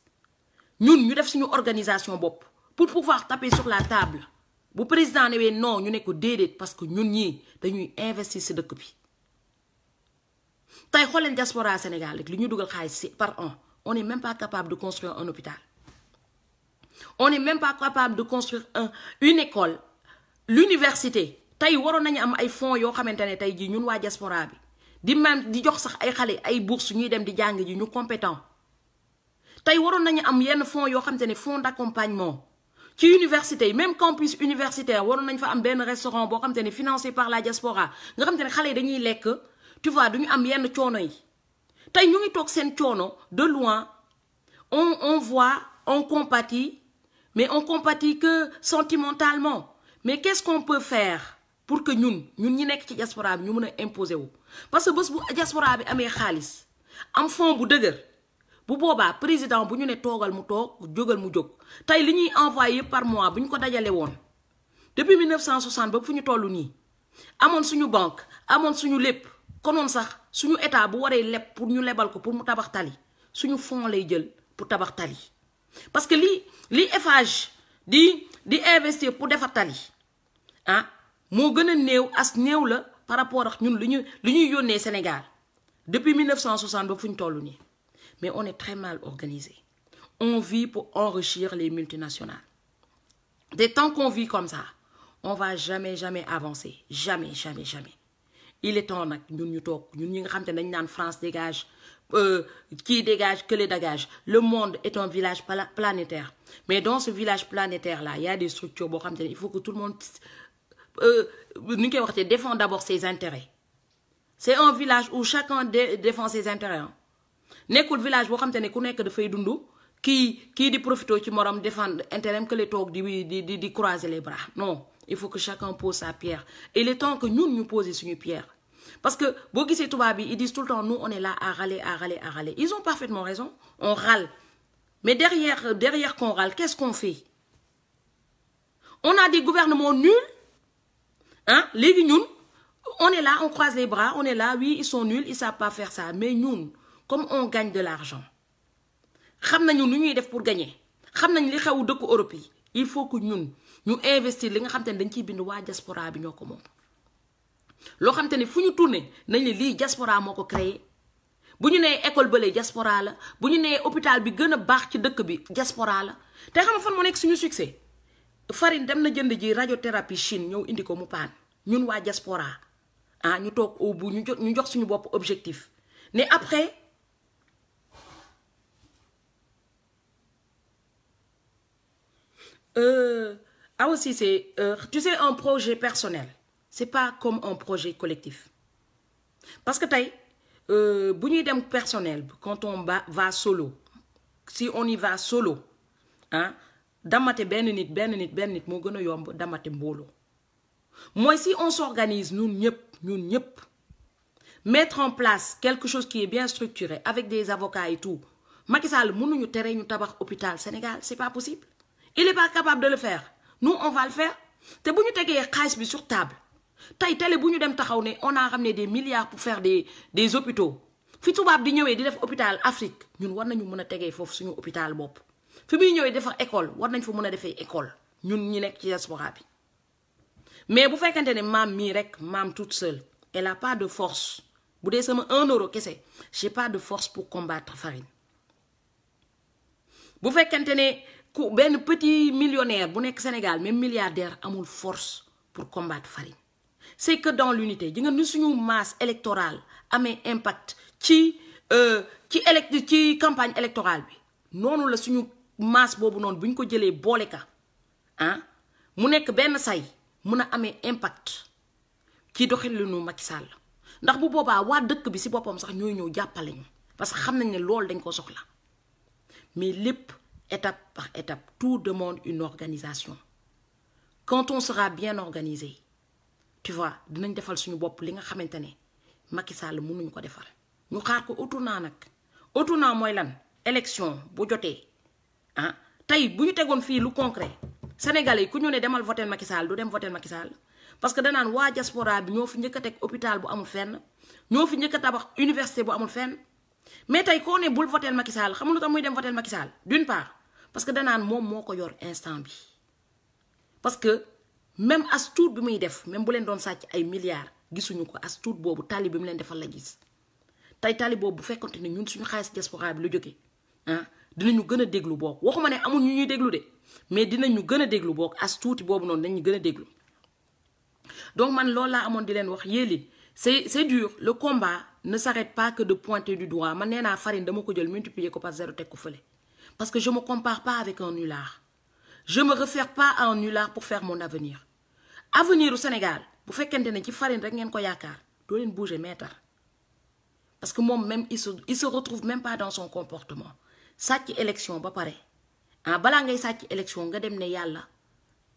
ñun ñu def suñu organisation bopp pour pouvoir taper sur la table bu président newee non ñu ne ko déedéet parce que ñun ñii dañuy investir si dëkk bi tey xooleen diaspora Sénégal rek li ñu dugal xaalis par an on n'est même pas capable de construire un hôpital on n'est même pas capable de construire une école l'université tey waroon nañu am ay fonds yoo xamante ne tey jii ñun waa diaspora bi di jox sax ay xale ay bourses ñuy dem di jàng ji ñu compétent tey waroon nañu am yenn fonds yoo xamante ne fonds d'accompagnement ci université yi même campus universitaire waroon nañ fa am benn restaurant boo xamante ne financé par la diaspora nga xamante ne xale yi dañuy lekk tu vois duñu am yenn coono yi tey ñu ngi toog seen coono de loin on voit on compatit mais on compatit que sentimentalement mais qu'est-ce qu'on peut faire pour que ñun ñi nekk ci diaspora bi ñu mën a imposer wu parce que bés bu diaspora bi amee xaalis am fond bu dëgër bu boobaa président bu ñu ne toogal mu toog jógal mu jóg tey li ñuy envoyé par mois bu ñu ko dajale woon depuis 1960 ba fu ñu toll nii amoon suñu banque amoon suñu lépp konoon sax suñu état bu waree leb pour ñu lebal ko pour mu tabax tali suñu fond lay jël pour tabax tali parce que li Eiffage di investir pour defar tali moo gën a néew la par rapport ak ñun li ñuy yónnee Sénégal depuis 1960 ba fu ñu toll nii mais on est très mal organisé on vit pour enrichir les multinationales des temps qu'on vit comme ça on va jamais avancer jamais il est temps nag ñun ñu toog ñun ñi nga xam te dañ naan France dégage qui dégage que les dégage le monde est un village planétaire mais dans ce village planétaire là il y a des structures boo xam te ne il faut que tout le monde ni ñu koy waxatee défend d'abord ses intérêts c'est un village où chacun défend ses intérêts nekkul village boo xam te ne ku nekk dafay dund kii di profité ci morom défendre intérêt que les toog di croiser les bras non il faut que chacun pose sa pierre et il est temps que ñun ñu poser suñu pierre parce que boo gisee tubaab bi ils disent tout le temps nous on est là à râler ils ont parfaitement raison on râle mais derrière qu'on râle qu'est-ce qu'on fait on a des gouvernements nuls léegi ñun on est là on croise les bras on est là oui ils sont nuls ils savent pas faire ça mais ñun comme on gagne de l'argent xam nañu nu ñuy def pour gagner xam nañ li xew dëkku Europe yi il faut que ñun ñu investir li nga xam te ne dañ ciy bind waa diaspora bi ñoo ko moom loo xam te ne fu ñu tourné nañ ne lii diaspora moo ko créé bu ñu nee école bële diaspora la bu ñu nee hôpital bi gën a baax ci dëkk bi diaspora la te xam nga fan moo nekk suñu succès farine dem na jënd ji radiothérapie Chine ñëw indi ko mu paan ñun waa diaspora ñu toog au bout ñu jox suñu bopp objectif mais après aussi c'est tu sais un projet personnel c'est pas comme un projet collectif parce que tey bu ñuy dem personnel quand on va solo si on y va solo ah damate benn nit moo gën a yomb damate mbooloo mooy si on s'organise ñun ñëpp mettre en place quelque chose qui est bien structuré avec des avocats et tout Macky Sall mënuñu tere ñu tabax hôpital Sénégal c'est pas possible il est pas capable de le faire nous on va le faire te bu ñu tegee xaalis bi sur table tey télé bu ñu dem taxaw ne on a ramené des milliards pour faire des hôpitaux fi tubaab di ñëwee di def hôpital Afrique ñun war nañu mën a tegee foofu suñu hôpital bopp fi muy ñëwee defar école war nañ fa mën a defee école ñun ñi nekk ci diaspora bi mais bu fekkente ne maam mii rek maam toute seule elle a pas de force bu dee sama 1 euro kese j'ai pas de force pour combattre Farine bu fekkente ne ku benn petit millionnaire bu nekk Sénégal même milliardaire amul force pour combattre Farine c'est que dans l'unité ji nga ni suñu masse électorale amee impact ci campagne électorale bi noonu la suñu masse boobu noonu bu ñu ko jëlee boole ka ah mu nekk benn say mun a amee impact ci doxalinu Macky Sall ndax bu boobaa waa dëkk bi si boppam sax ñooy ñëw jàppale ñu parce que xam nañ ne loolu dañ ko soxla mais lépp étape par étape tout demande une organisation quand on sera bien organisé tu vois dinañ defal suñu bopp li nga xamante ne Macky Sall mënuñu ko defal ñu xaar ko au tournant nag au tournant mooy lan élection bu jotee ah tey bu ñu tegoon fii lu concret sénégalais yi ku ñu ne demal voter Macky Sall du dem voter Macky Sall parce que danaan waa diaspora bi ñoo fi njëkk a teg hôpital bu amul fenn ñoo fi njëkk a tabax université bu amul fenn mais tey koo ne bul voter Macky Sall xam nga lu tax muy dem voter Macky Sall d'une part parce que danaan moom moo ko yor instant bi parce que même as tuut bi muy def même bu leen doon sàcc ay milliards gisuñu ko as tuut boobu tali bi mu leen defal la gis tey tali boobu bu fekkonte ne ñun suñu xaalis diaspora bi lu jóge ah dinañu gën a déglu boog waxuma ne amul ñu ñuy déglu de mais dinañu gën a déglu boog as tuuti boobu noonu dañu gën a déglu donc man loolu laa amoon di leen wax yéeli c'est dur le combat ne s'arrête pas que de pointer du doigt man nee naa Farine dama ko jël multiplier ko par 0 teg ko fële parce que je me compare pas avec un nulard je me réfère pas à un nulard pour faire mon avenir avenir au Sénégal bu fekkente ne ci Farine rek ngeen ko yaakaar doo leen bouger mètre parce que moom même il se retrouve même pas dans son comportement sàcc élection ba pare ah balaa ngay sàcc élection nga dem ne yàlla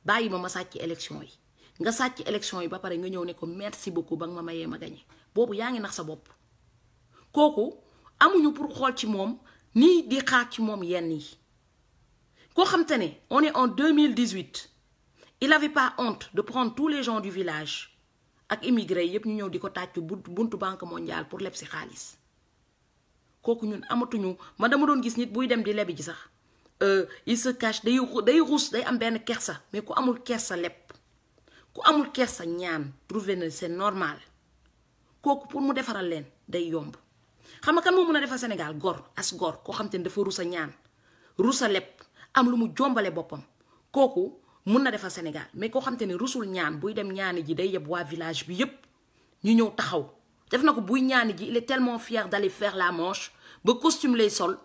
bàyyi ma sàcc élection yi nga sàcc élection yi ba pare nga ñëw ne ko merci beaucoup ba nga ma mayee ma gagné boobu yaa ngi nax sa bopp kooku amuñu pour xool ci moom nii di xaar ci moom yenn yi koo xam te ne on est en 2018 il avait pas honte de prendre tous les gens du village ak immigré yépp ñu ñëw di ko tàccu buntu banque mondiale pour leb si xaalis kooku ñun amatuñu ma dama doon gis nit buy dem di lebi ji sax il se cache day ruus day am benn kersa mais ku amul kersa leb ku amul kersa ñaan trouver na c'est normal kooku pour mu defaral leen day yomb xam nga kan moo mën a defar Sénégal gor as gor koo xam te ne dafa rusa ñaan rusa leb am lu mu jombale boppam kooku mun na defar Sénégal mais koo xam te ne rusul ñaan buy dem ñaani ji day yeb waa village bi yépp ñu ñëw taxaw def na ko buy ñaani ji il est tellement fier d'aller faire la manche ba costume lay sol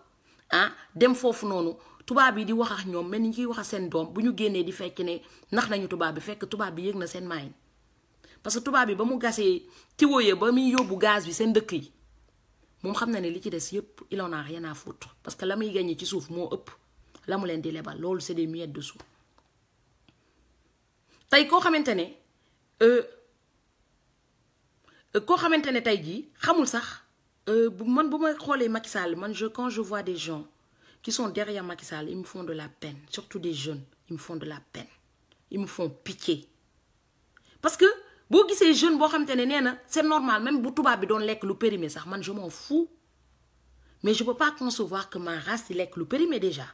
ah dem foofu noonu tubaab yi di wax ak ñoom mel ni ñu ciy wax ak seen doom bu ñu génnee di fekk ne nax nañu tubaab bi fekk tubaab bi yëg na seen maayin parce que tubaab bi ba mu gasee tiwoye ba muy yóbbu gaz bi seen dëkk yi moom xam na ne li ci des yépp il en a rien à foutre parce que la muy gagné ci suuf moo ëpp la mu leen di lebal loolu c'est des miettes de sous tey koo xamante ne tey jii xamul sax man bu ma xoolee Macky Sall man quand je vois des gens qui sont derrière Macky Sall ils me font de la peine surtout des jeunes ils me font de la peine ils me font pitié parce que boo gisee jeune boo xamante ne nee na c'est normal même bu tubaab bi doon lekk lu périmé sax man je m'en fous mais je peux pas concevoir que ma race di lekk lu périmé déjà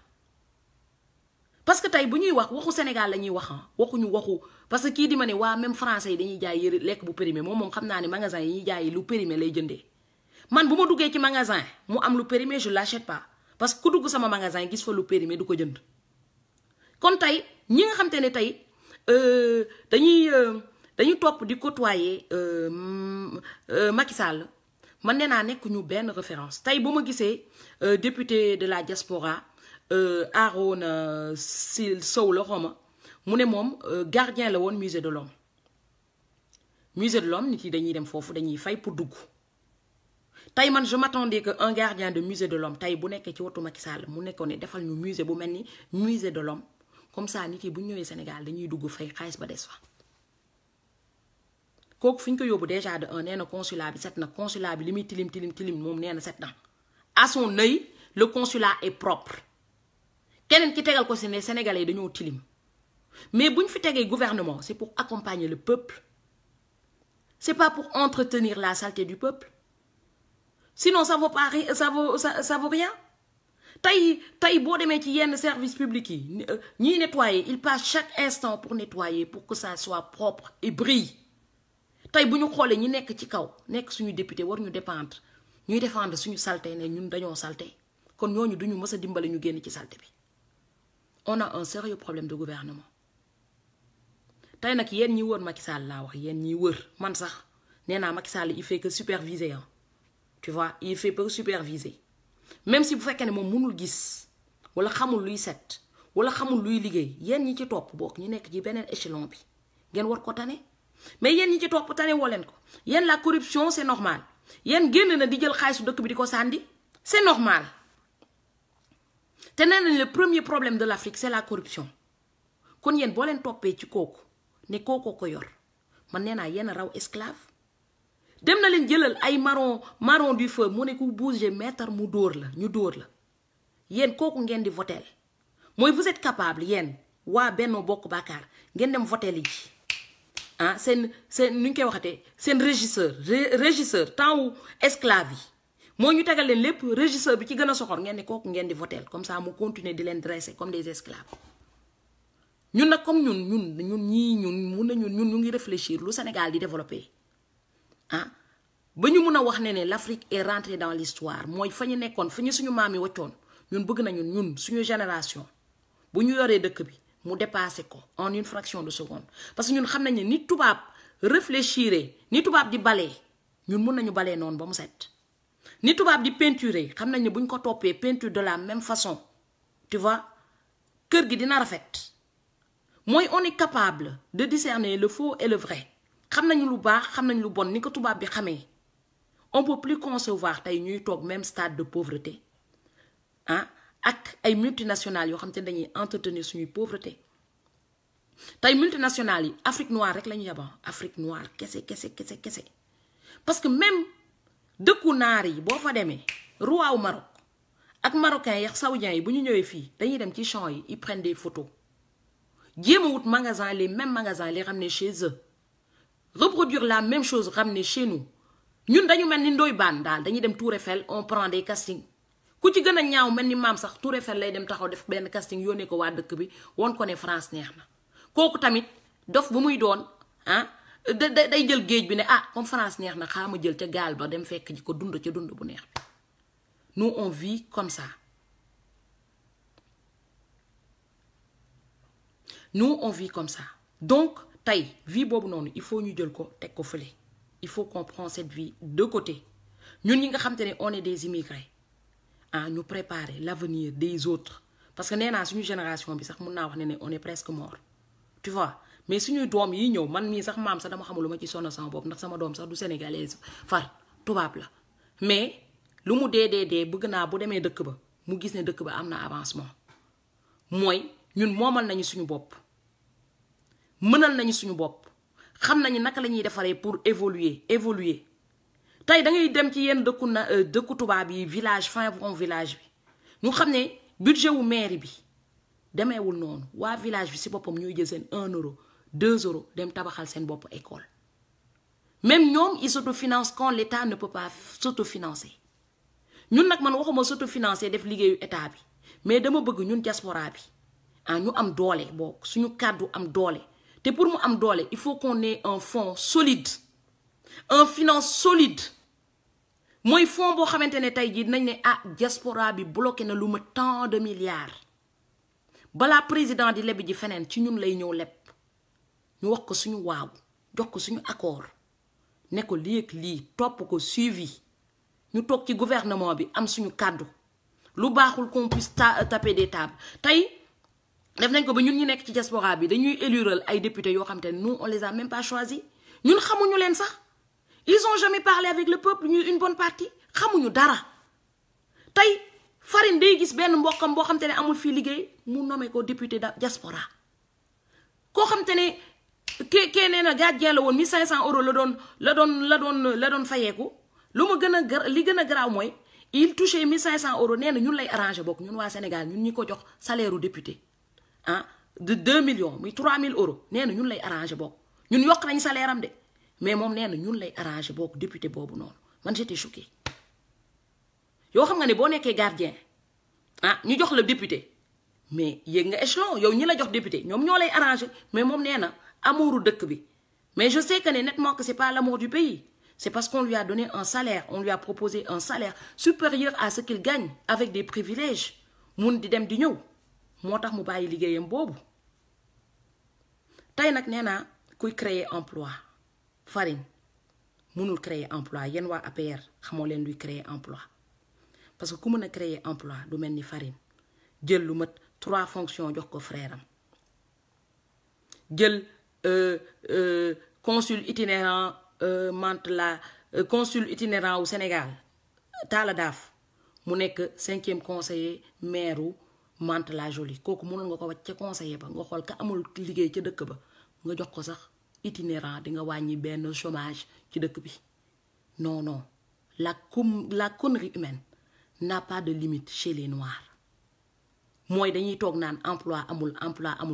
parce que tey bu ñuy wax waxu Sénégal la ñuy wax waxuñu waxu parce que kii di ma ne waa même français yi dañuy jaay yëre lekk bu périmé moom xam naa ne magasin yi ñuy jaay lu périmé lay jëndee man bu ma duggee ci magasin mu am lu périmé je l'achète pas parce que ku dugg sama magasin gis fa lu périmé du ko jënd kon tey ñi nga xam te ne tey dañuy topp di côtoyer Macky Sall man nee naa nekk ñu benn référence tey bu ma gisee député de la diaspora Aaron Sow la xoma mu ne moom gardien la woon musée de l'homme nit yi dañuy dem foofu dañuy fay pour dugg tey man je m'attendais que un gardien de musée de l'homme tey bu nekkee ci wetu Macky Sall mu nekkoon ne defal ñu musée bu mel ni musée de l'homme comme ça nit yi bu ñu ñëwee Sénégal dañuy dugg fay xaalis ba des fa. kooku fi ñu ko yóbbu déjà de un nee na consulat bi set na consulat bi li muy tilim moom nee na set na à son œil le consulat est propre keneen ki tegal ko si ne Sénégalais yi dañoo tilim mais bu ñu fi tegee gouvernement c'est pour accompagner le peuple c'est pas pour entretenir la saleté du peuple. Sinon ça vaut pas rien, ça vaut rien. Tay boo demee ci yenn service public yi ñiy nettoyer il passe chaque instant pour nettoyer pour que ça soit propre et brille. Tay bu ñu xoolee ñi nekk ci kaw nekk suñu député war ñu dépendre ñuy défendre suñu saleté ne ñun dañoo saleté kon ñooñu duñu mës a dimbale ñu génn ci saleté bi. On a un sérieux problème de gouvernement. Tay nag yéen ñi wër Macky Sall laa wax yéen ñi wër man sax nee naa Macky Sall il fait que superviser hein. Tu vois, il fait peu superviser. Même si vous faites que mon mënul gis wala xamul luy set wala xamul luy liggéey yéen ñi ci topp bokk ñi nekk ci beneen échelon bi ngeen war ko tane mais yéen ñi ci topp tane woo leen ko yéen la corruption c'est normal yéen génn na di jël xaalisu dëkk bi di ko sànni c'est normal te nee nañ le premier problème de l'Afrique c'est la corruption kon yéen boo leen toppee ci kooku ne kooku ko yor man nee naa yéen raw esclave. Dem na leen jëlal ay marron du feu mu ne ku bouger mètre mu dóor la ñu dóor la yéen kooku ngeen di votel mooy vous êtes capable yéen waa Benno Bokk Yaakaar ngeen dem votel yi ah seen nu ñu koy waxatee seen régisseur temps wu esclave yi moo ñu tegal leen lépp régisseur bi ci gën a soxor ngeen ne kooku ngeen di votel comme ça mu continuer di leen dresser comme des esclaves ñun nag comme ñun ñu ngi réfléchir lu Sénégal di développer. Ah ba ñu mun a wax ne l'Afrique est rentrée dans l'histoire mooy fa ñu nekkoon fa ñu suñu maam yi waccoon ñun bëgg nañu ñun suñu génération bu ñu yoree dëkk bi mu dépassé ko en une fraction de seconde parce que ñun xam nañ ne ni tubaab réfléchir ni tubaab di balee ñun mun nañu balee noonu ba mu set ni tubaab di peinturer xam nañ ne buñ ko toppee peinture de la même façon tu vois kër gi dina rafet mooy on est capable de discerner le faux et le vrai. Xam nañu lu baax xam nañu lu bon ni ko tubaab bi xamee on peut plus concevoir tey ñuy toog même stade de pauvreté ah ak ay multinationales yoo xam te dañuy entretenir suñuy pauvreté tey multinationales yi Afrique noire rek la ñu yaban Afrique noire kese parce que même dëkku naar yi boo fa demee roi wu Maroc ak marocains yi saoudiens yi bu ñu ñëwee fii dañuy dem ci champs yi ils prennent des photos jéem a wut magasin les mêmes magasins les ramener chez eux. Reproduire la même chose ramener chez nous ñun dañu mel ni Ndoye Bane daal dañuy dem Tour Eiffel on prend des castings ku ci gën a ñaaw mel ni maam sax Tour Eiffel lay dem taxaw def benn casting yónnee ko waa dëkk bi woon ko ne France neex na kooku tamit dof bu muy doon ah day jël géej bi ne ah comme France neex na xaa ma jël ca gaal ba dem fekk ji ko dund ca dund bu neex bi nous on vit comme ça nous on vit comme ça donc tey vie boobu noonu il faut ñu jël ko teg ko fële il faut qu'on prenne cette vie de côté ñun ñi nga xam te ne on est des immigrés ah ñu préparer l'avenir des autres parce que nee naa suñu génération bi sax mun naa wax ne on est presque mort tu vois mais suñu doom yi ñëw man mii sax maam sax dama xamul lu ma ci sonn sama bopp ndax sama doom sax du sénégalaise far tubaab la mais lu mu dee bëgg naa bu demee dëkk ba mu gis ne dëkk ba am na avancement mooy ñun moomal nañu suñu bopp mënal nañu suñu bopp xam nañu naka la ñuy defaree pour évoluer tey da ngay dem ci yenn dëkku tubaab yi village fin fond village bi ñu xam ne budget wu mairie bi demeewul noonu waa village bi si boppam ñuy jël seen 1 euro 2 euros dem tabaxal seen bopp école même ñoom ils s'autofinancent quand l'État ne peut pas s'autofinancer ñun nag man waxuma s'autofinancer def liggéeyu état bi mais dama bëgg ñun diaspora bi ah ñu am doole bokk suñu kàddu am doole te pour mu am doole il faut qu'on ait un fonds solide un finance solide mooy fonds boo xamante ne tey jii nañ ne ah diaspora bi bloqué na lu ma tant de milliards balaa président di lebi ji feneen ci ñun lay ñëw leb ñu wax ko suñu waaw jox ko suñu accord ne ko lii ak lii topp ko suivi ñu toog ci gouvernement bi am suñu kàddu lu baaxul qu'on puisse taper des tables tey def nañ ko ba ñun ñi nekk ci diaspora bi dañuy élural ay députés yoo xam te ne nous on les a même pas choisis ñun xamuñu leen sax ils ont jamais parlé avec le peuple ñu une bonne partie xamuñu dara tey Farine day gis benn mbokkam boo xam te ne amul fii liggéey mu nommé ko député diaspora koo xam te ne kee nee na gardien la woon 1500 euros la doon fayeeku lu ma gën a li gën a garaaw mooy il touché 1500 euros nee na ñun lay arrangé bokk ñun waa Sénégal ñun ñi ko jox salaire u député de 2 millions muy 3000 euros nee na ñun lay arrangé bokk ñun yokk nañ salaire am de mais moom nee na ñun lay arrangé bokk député boobu noonu man j'étais choqué yoo xam nga ne boo nekkee gardien ñu jox la député mais yéeg nga échelon yow ñi la jox député ñoom ñoo lay arrangé mais moom nee na amouru dëkk bi mais je sais que nettement que c'est pas l'amour du pays c'est parce qu'on lui a donné un salaire on lui a proposé un salaire supérieur à ce qu'il gagne avec des privilèges mun di dem di ñëw moo tax mu bàyyi liggéeyam boobu tey nag nee naa kuy créer emploi Farine mënul créer emploi yéen waa APR xamoo leen luy créer emploi parce que ku mën a créer emploi du mel ni Farine jël lu mat 3 fonctions jox ko frère am jël consul itinérant consul itinérant au Sénégal Talla Daaf mu nekk 5e conseiller maire u Mantes-la-Jolie kooku mënul nga ko wàcc ca conseiller ba nga xool ka amul liggéey ca dëkk ba nga jox ko sax itinérant di nga wàññi benn chômage ci dëkk bi non la connerie humaine n'a pas de limite chez les noirs mooy dañuy toog naan emploi amul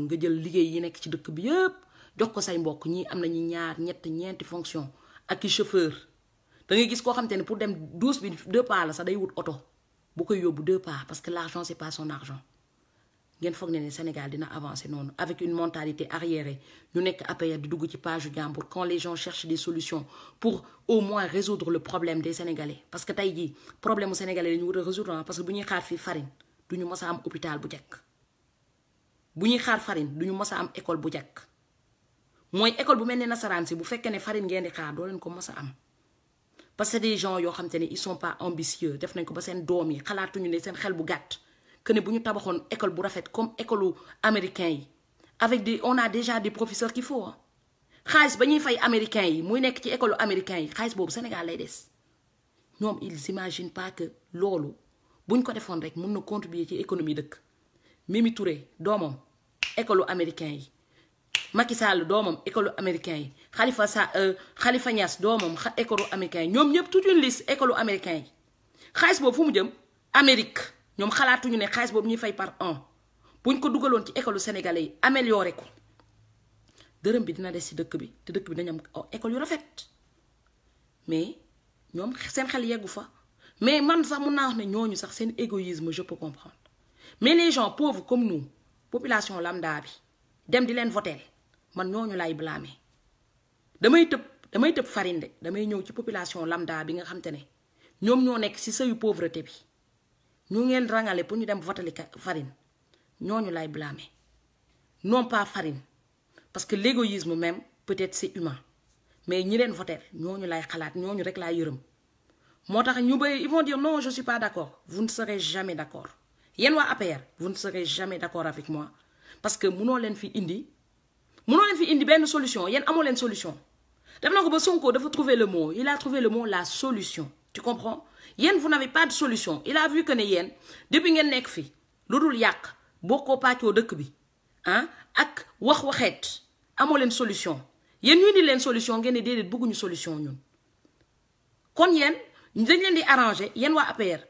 nga jël liggéey yi nekk ci dëkk bi yëpp jox ko say mbokk ñii am nañu ñaar ñeenti fonction ak i chauffeur da ngay gis koo xam te ne pour dem 12 bi 2 pas la sax day wut oto bu koy yóbbu 2 pas parce que l'argent c'est pas son argent ngeen foog ne Sénégal dina avancer noonu avec une mentalité arriérée ñu nekk APR di dugg ci page yu jàmbur quand les gens cherchent des solutions pour au moins résoudre le problème des Sénégalais parce que tey jii problème mu Sénégalais la ñu war a résoudre parce que bu ñuy xaar fii Farine du ñu mës a am hôpital bu jekk bu ñuy xaar Farine du ñu mës a am école bu jekk mooy école bu mel ne nasaraan si bu fekkee ne Farine ngeen di xaar doo leen ko mës a am parce que des gens yoo xam te ne ils sont pas ambitieux def nañ ko ba seen doom yi xalaatuñu ne seen xel bu gàtt que ne bu ñu tabaxoon école bu rafet comme école américain yi avec on a déjà des professeurs qu'il faut xaalis ba ñuy fay américain yi muy nekk ci école américain yi xaalis boobu Sénégal lay des ñoom ils imaginent pas que loolu buñ ko defoon rek mun na contribuer ci économie dëkk Mimi Touré doomam école américain yi Macky Sall doomam école américain yi Khalifa Niass doomam école américain yi ñoom ñëpp toute une liste école américain yi xaalis boobu fu mu jëm Amérique ñoom xalaatuñu ne xaalis boobu ñuy fay par an buñ ko dugaloon ci école sénégalais yi amélioré ko dërëm bi dina des ci dëkk bi te dëkk bi dañu am école yu rafet mais ñoom seen xel yeggu fa mais man sax mun naa wax ne ñooñu sax seen égoïsme je peux comprendre mais les gens pauvres comme nous population lambda bi dem di leen voter man ñooñu lay blâmer damay tëb Farine de damay ñëw ci population lambda bi nga xam te ne ñoom ñoo nekk ci seuil pauvreté bi ñu ngeen rangale pour ñu dem voter Farine ñooñu lay blâmer non pas Farine parce que l'égoïsme même peut-être c'est humain mais ñi leen voter ñooñu lay xalaat ñooñu rek laa yërëm moo tax ñu bëri ils vont dire non je suis pas d'accord vous ne serez jamais d'accord yéen waa APR vous ne serez jamais d'accord avec moi parce que munoo leen fi indi benn solution yéen amoo leen solution def na ko ba Sonko dafa trouver le mot il a trouvé le mot la solution tu comprends yéen vous n'avez pas de solution il a vu que ne yéen depuis ngeen nekk fi lu dul yàq bokkoo pàccoo dëkk bi ak waxeet amoo leen solution yéen ñu indi leen solution ngeen ne déedéet bëgguñu solution ñun kon yéen dañ leen di arranger yéen waa APR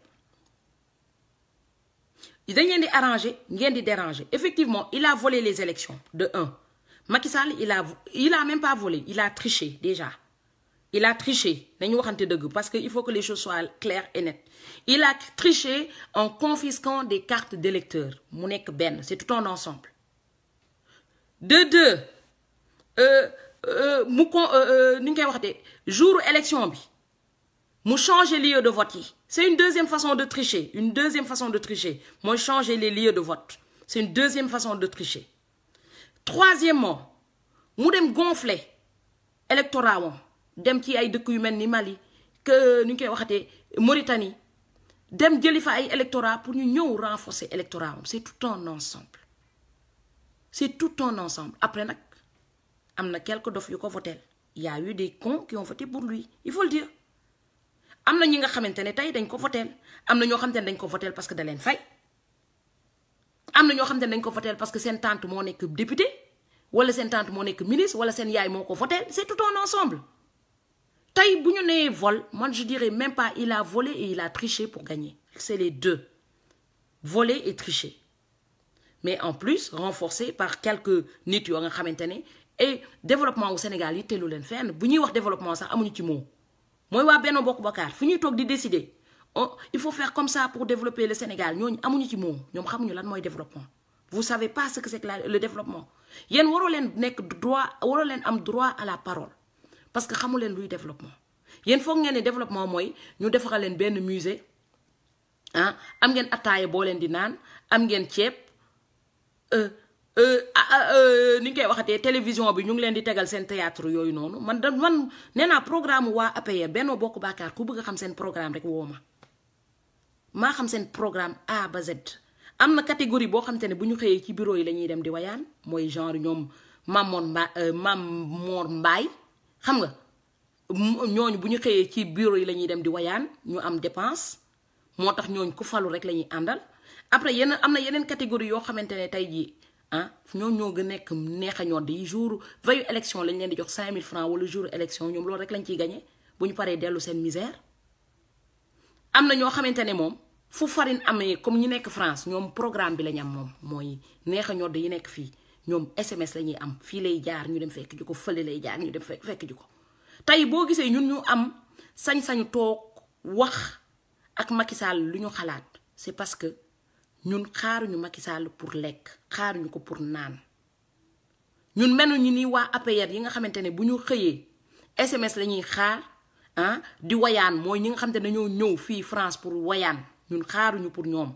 dañ leen di arranger ngeen di déranger effectivement il a volé les élections de 1 Macky Sall il a même pas volé il a triché déjà il a triché dañu waxante dëgg parce que il faut que les choses soient claires et nettes il a triché en confisquant des cartes d'électeurs mu nekk benn c'est tout un ensemble de 2 ni ñu koy waxatee jour élection bi mu changer lieu de vote yi c'est une deuxième façon de tricher mooy changer les lieux de vote c'est une deuxième façon de tricher troisièmement mu dem gonfler électorat wam dem ci ay dëkk yu mel ni Mali que ni ñu koy waxatee Mauritanie dem jëli fa ay électorat pour ñu ñëw renforcer électorat wam c'est tout un ensemble après nag am na quelques dof yu ko votel il y a eu des cons qui ont voté pour lui il faut le dire am na ñi nga xamante ne tey dañ ko voteel am na ñoo xamante ne dañ ko voteel parce que da leen fay am na ñoo xamante ne dañ ko voteel parce que seen tante moo nekk député wala seen tante moo nekk ministre wala seen yaay moo ko voteel c'est tout un ensemble tey bu ñu nee vol moi je dirais même pas il a volé et il a triché pour gagner c'est les deux voler et tricher mais en plus renforcé par quelques nit yoo nga xamante ne et développement au Sénégal yi teelu leen fenn bu ñuy wax développement sax amuñu ci moo mooy waa Benno Bokk Yaakaar fu ñuy toog di décider il faut faire comme ça pour développer le Sénégal ñooñu amuñu ci moo ñoom xamuñu lan mooy développement vous savez pas ce que c'est que le développement yéen waroo leen nekk droit waroo leen am droit à la parole parce que xamu leen luy développement yéen foog ngeen ne développement mooy ñu defaral leen benn musée ah am ngeen ataaya boo leen di naan am ngeen ceeb ni ñu koy waxatee télévision bi ñu ngi leen di tegal seen théâtre yooyu noonu man nee naa programme waa APR Benno Bokk Yaakaar ku bëgg a xam seen programme rek woo ma maa xam seen programme A ba Z am na catégorie boo xamante ne bu ñu xëyee ci bureau yi la ñuy dem di wayaan mooy genre ñoom Mamor Mbaay xam nga ñooñu bu ñu xëyee ci bureau yi la ñuy dem di wayaan ñu am dépense moo tax ñooñu ku falu rek la ñuy àndal après yenn am na yeneen catégorie yoo xamante ne tey jii ah ñooñu ñoo gën nekk neex a ñor di jour veille élection lañ leen di jox 5000 francs wala jour élection ñoom loolu rek lañ ciy gagné bu ñu paree dellu seen misère. am na ñoo xamante ne moom fu farine amee comme ñi nekk France ñoom programme bi lañ am moom mooy neex a ñor yi nekk fii ñoom SMS la ñuy am fii lay jaar ñu dem fekk ji ko fële lay jaar ñu dem fekk ji ko. tey boo gisee ñun ñu am sañ-sañu toog wax ak Macky Sall lu ñu xalaat c'est parce que ñun xaaruñu Macky Sall pour lekk xaaruñu ko pour naan ñun meluñu ni waa APR yi nga xamante ne bu ñu xëyee SMS la ñuy xaar ah di wayaan mooy ñi nga xamante ne dañoo ñëw fii France pour wayaan ñun xaaruñu pour ñoom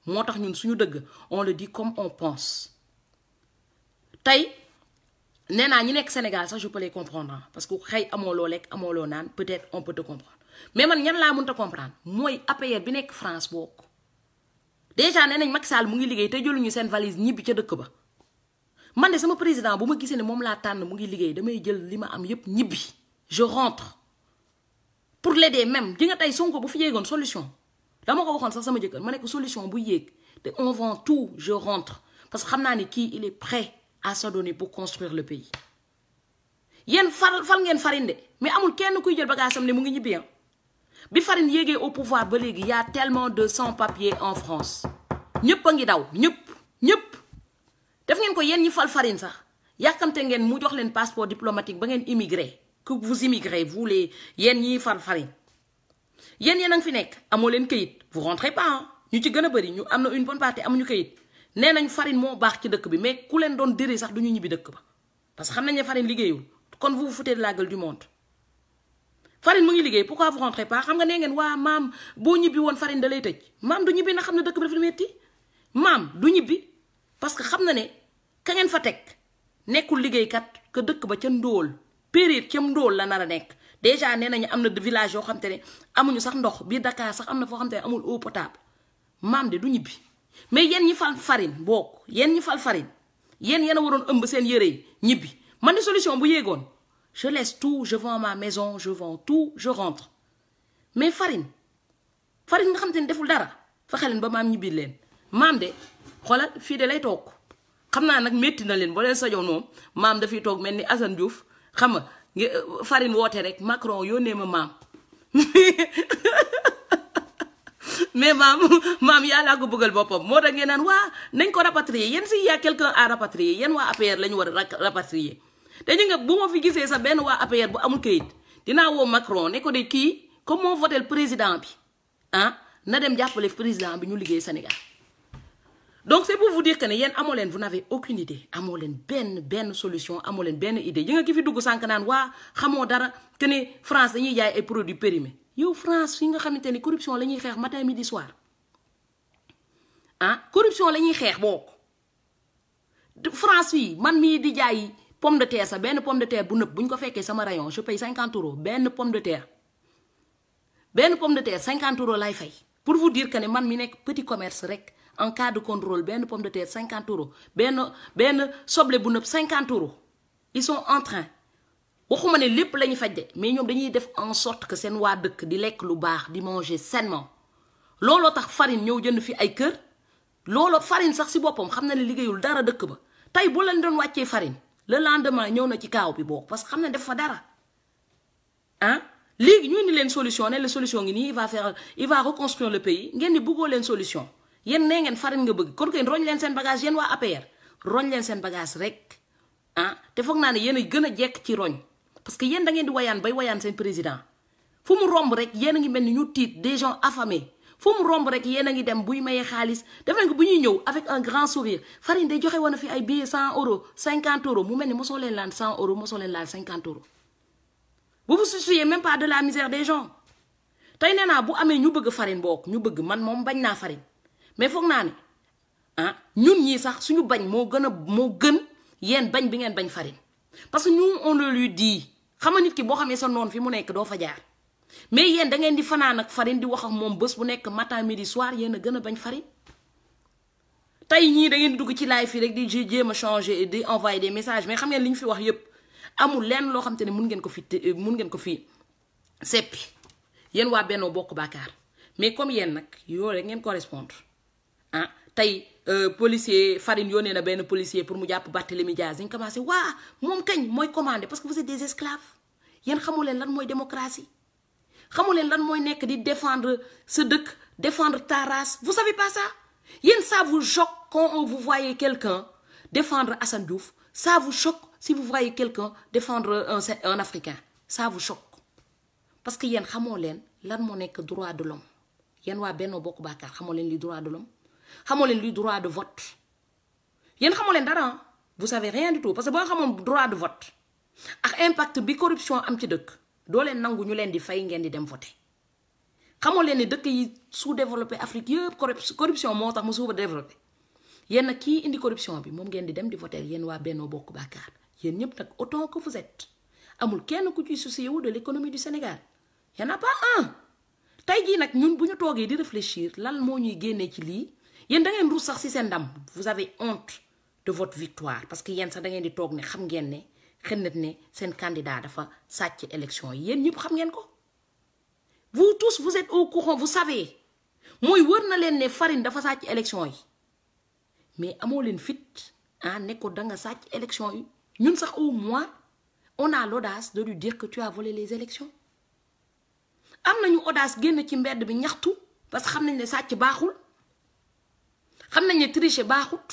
moo tax ñun suñu dëgg on le dit comme on pense tey nee naa ñi nekk Sénégal sax je peux les comprendre parce que xëy amoo loo lekk amoo loo naan peut-être on peut te comprendre mais man ñan laa mënta comprendre mooy APR bi nekk France bokk déjà nee nañ Macky Sall mu ngi liggéey te jëluñu seen valise ñibbi ca dëkk ba man de sama président bu ma gisee ne moom laa tànn mu ngi liggéey damay jël li ma am yépp ñibbi je rentre pour l'aider même di nga tey Sonko bu fi yéegoon solution dama ko waxoon sax sama jëkkër ma nekk solution bu yéeg te on vend tout je rentre parce que xam naa ne kii il est prêt à se donner pour construire le pays yéen fal ngeen Farine de mais amul kenn kuy jël bagage am ne mu ngi ñibbi bi Farine yéegee au pouvoir ba léegi y a tellement de sans-papiers en France ñëpp a ngi daw ñëpp def ngeen ko yéen ñi fal Farine sax yàkkamte ngeen mu jox leen passeport diplomatique ba ngeen immigré que vous immigrez vous les yéen ñi fal Farine yéen a ngi fi nekk amoo leen këyit vous rentrez pas ñu ci gën a bëri ñu am na une bonne partie amuñu këyit nee nañ Farine moo baax ci dëkk bi mais ku leen doon diri sax du ñu ñibbi dëkk ba parce que xam nañ ne Farine liggéeyul kon vous vous foutez de la gueule du monde Farine mu ngi liggéey pourquoi vous rentrez pas xam nga nee ngeen waa maam boo ñibbi woon Farine da lay tëj maam du ñibbi na xam ne dëkk bi dafa metti maam du ñibbi parce que xam na ne ka ngeen fa teg nekkul liggéeykat que dëkk ba ca ndóol période ca ndóol la nar a nekk déjà nee nañu am na village yoo xam te ne amuñu sax ndox biir Dakar sax am na foo xam te ne amul eau potable maam de du ñibbi mais yéen ñi fal Farine bokk yéen ñi fal Farine yéen a waroon ëmb seen yére yi ñibbi man de solution bu yéegoon je laisse tout je vends ma maison je vends tout je rentre mais Farine nga xam te ne deful dara fexe leen ba maam ñibbi leen maam de xoolal fii de lay toog xam naa nag métti na leen boo leen sañoon moom maam dafay toog mel ni Assane Diouf xam nga Farine woote rek Macron yónnee ma maam mais maam yàllaa ko bëggal boppam moo tax ngeen naan waa nañ ko rapatrier yéen si y a quelqu'un à rapatrier yéen waa APR la ñu war a rapatrier te ñu nga bu ma fi gisee sax benn waa APR bu amul kayit dinaa woo Macron ne ko de kii comme moo voté président bi ah na dem jàppale président bi ñu liggéey Sénégal donc c'est pour vous dire que ne yéen amoo leen vous n'avez aucune idée amoo leen benn solution amoo leen benn idée yi nga ki fi dugg sànq naan waa xamoo dara que ne France dañuy jaay ay produits périmés yow France fi nga xamante ni corruption la ñuy xeex matin midi soir ah corruption la ñuy xeex bokk France fii man mii di jaay pomme de terre sax benn pomme de terre bu nëb bu ñu ko fekkee sama rayon je paye 50 € benn pomme de terre 50 € lay fay pour vous dire que ne man mi nekk petit commerce rek en cas de contrôle benn pomme de terre 50 €, benn soble bu nëb 50 €. Ils sont en train waxuma ne lépp lañu faj de mais ñoom dañuy def en sorte que seen waa dëkk di lekk lu baax di manger sainement looloo tax farine ñëw jënd fi ay kër looloo farine sax si boppam xam na ne liggéeyul dara dëkk ba tey bu leen doon wàccee farine le lendemain ñëw na ci kaaw bi bokk parce que xam ne def fa dara ah léegi ñu indi leen solution ne la solution ngi nii il va reconstruire le pays ngeen ni bëggoo leen solution yéen nee ngeen farine nga bëgg kon kay roñ leen seen bagage yéen waa APR roñ leen seen bagage rek ah te foog naa ne yéen a gën a jekk ci roñ parce que yéen da ngeen di wayaan bay wayaan seen président fu mu romb rek yéen a ngi mel ni ñu tiit des gens affamés fu mu romb rek yéen a ngi dem buy mayee xaalis def nañ ko bu ñuy ñëw avec un grand sourire farine day joxe woon fi ay billets 100 euros 50 euros mu mel ni mosoo leen laal 100 euros mosoo leen laal 50 euros vous vous souciez même pas de la misère des gens tey nee naa bu amee ñu bëgg farine bokk ñu bëgg man moom bañ naa farine mais foog naa ne ah ñun ñii sax suñu bañ moo gën yéen bañ bi ngeen bañ farine parce que nous on le lui dit xam nga nit ki boo xamee sa noon fi mu nekk doo fa jaar mais yéen da ngeen di fanaan ak farine di wax ak moom bés bu nekk matin midi soir yéen a gën a bañ farine tey ñii da ngeen di dugg ci live fii rek di jéem a changer di envoyer des messages mais xam ngeen li ñu fi wax yépp amul lenn loo xam te ne mun ngeen ko fi seppi yéen waa Benno Bokk Yaakaar mais comme yéen nag yoo rek ngeen correspondre ah tey policier farine yónnee na benn policier pour mu jàpp Barthélémy Dias dañ commencé waa moom kañ mooy commandé parce que vous êtes des esclaves yéen xamu leen lan mooy démocratie xamu leen lan mooy nekk di défendre sa dëkk défendre ta race vous savez pas ça yéen ça vous choque quand vous voyez quelqu'un défendre Assane Diouf ça vous choque si vous voyez quelqu'un défendre un Africain ça vous choque parce que yéen xamoo leen lan moo nekk droit de l'homme yéen waa Benno Bokk Yaakaar xamoo leen li droit de l'homme xamoo leen luy droit de vote yéen xamoo leen dara vous savez rien du tout parce que boo xamoon droit de vote ak impact bi corruption am ci dëkk doo leen nangu ñu leen di fay ngeen di dem voter xamoo leen ni dëkk yi sous-développé Afrique yëpp corruption moo tax mu sous-développé yéen nag kii indi corruption bi moom ngeen di dem di voter yéen waa Benno Bokk Yaakaar yéen ñëpp nag autant que vous êtes amul kenn ku ciy soucier wu de l'économie du Sénégal y en a pas un tey jii nag ñun bu ñu toogee di réfléchir lan moo ñuy génnee ci lii yéen da ngeen ruus sax ci seen ndam vous avez honte de votre victoire parce que yéen sax da ngeen di toog ne xam ngeen ne xëy ne seen candidat dafa sàcc élection yi yéen ñëpp xam ngeen ko vous tous vous êtes au courant vous savez mooy wër na leen ne farine dafa sàcc élection yi mais amoo leen fit ah ne ko da nga sàcc élection yi ñun sax au moins on a l'audace de lui dire que tu as volé les élections am nañu audace génn ci mbedd bi ñaxtu parce que xam nañ ne sàcc baaxul xam nañ ne tricher baaxut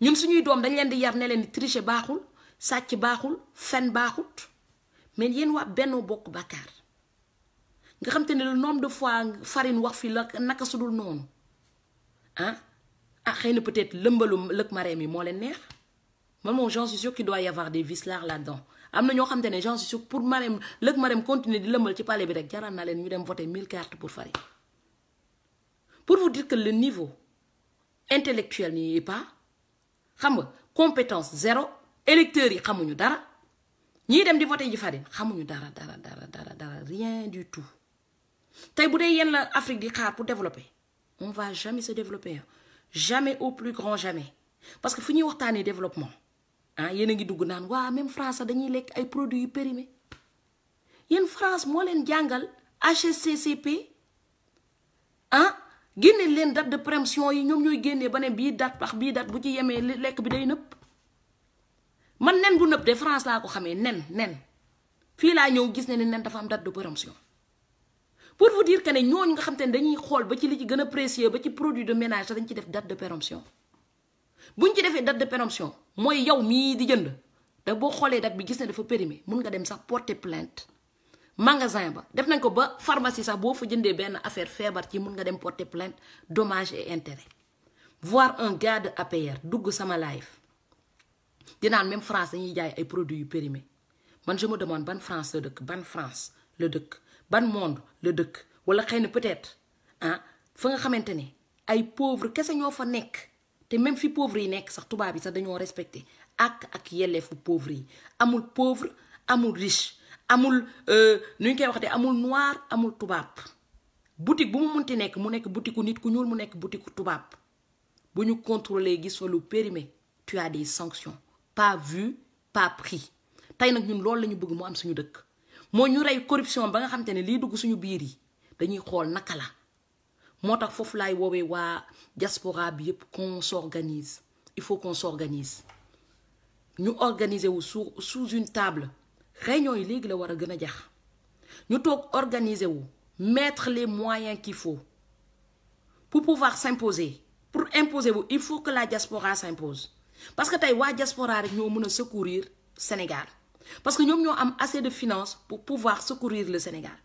ñun suñuy doom dañ leen di yar ne leen di tricher baaxul sàcc baaxul fen baaxut mais yéen waa Benno Bokk Yaakaar nga xam te ne le nombre de fois farine wax fi la naka sudul noonu ah xëy na peut-être lëmbalu lëg mareem yi moo leen neex man moom j'en suis sûr qu'il doit y avoir des vicelard là-dedans am na ñoo xam te ne j'en suis sûr pour mareem lëg mareem continuer di lëmbal ci palais bi rek jaral na leen ñu dem voter 1000 cartes pour farine pour vous dire que le niveau intellectuel n'y est pas xam nga compétence zéro électeurs yi xamuñu dara ñii dem di voter ji farine xamuñu dara rien du tout tey bu dee yéen la Afrique di xaar pour développer on va jamais se développer jamais au plus grand jamais parce que fu ñuy waxtaanee développement ah yéen a ngi dugg naan waa même France dañuy lekk ay produits yu périmés yéen France moo leen jàngal HCCP ah génne leen date de péremption yi ñoom ñooy génnee ba ne bii date wax bii date bu ci yemee lekk bi day nëpp man nen bu nëpp de France laa ko xamee nen fii laa ñëw gis ne nen dafa am date de péremption pour vous dire que ne ñooñu nga xam te ne dañuy xool ba ci li ci gën a précieux ba ci produit de ménage dañ ci def date de péremption buñ ci defee date de péremption mooy yow mii di jënd da boo xoolee date bi gis ne dafa périmé mun nga dem sax porter plainte magasin ba def nañ ko ba pharmacie sax boo fa jëndee benn affaire feebar ci mun nga dem porter plainte dommages et intérêts voir un gars de APR dugg sama live dinaan même France dañuy jaay ay produits yu périmés man je me demande ban France la dëkk ban monde la dëkk wala xëy na peut-être fa nga xamante ne ay pauvre kese ñoo fa nekk te même fi pauvre yi nekk sax tubaab yi sax dañoo respecté ak yelleefu pauvre yi amul pauvre amul riche amul nu ñu koy waxatee amul noir amul tubaab boutique bu mu munti nekk mu nekk boutiku nit ku ñuul mu nekk boutiku tubaab bu ñu contrôler gis fa lu périmé tu as des sanctions pas vu pas pris tey nag ñun loolu la ñu bëgg mu am suñu dëkk moo ñu rey corruption ba nga xam te ne lii dugg suñu biir yi dañuy xool naka la moo tax foofu laay woowee waa diaspora bi yëpp qu'on s'organise il faut qu'on s'organise ñu organiser wu sous une table réunion yi léegi la war a gën a jax ñu toog organiser wu mettre les moyens qu'il faut pour pouvoir s'imposer pour imposer wu il faut que la diaspora s'impose parce que tey waa diaspora rek ñoo mën a secourir Sénégal parce que ñoom ñoo am assez de finances pour pouvoir secourir le Sénégal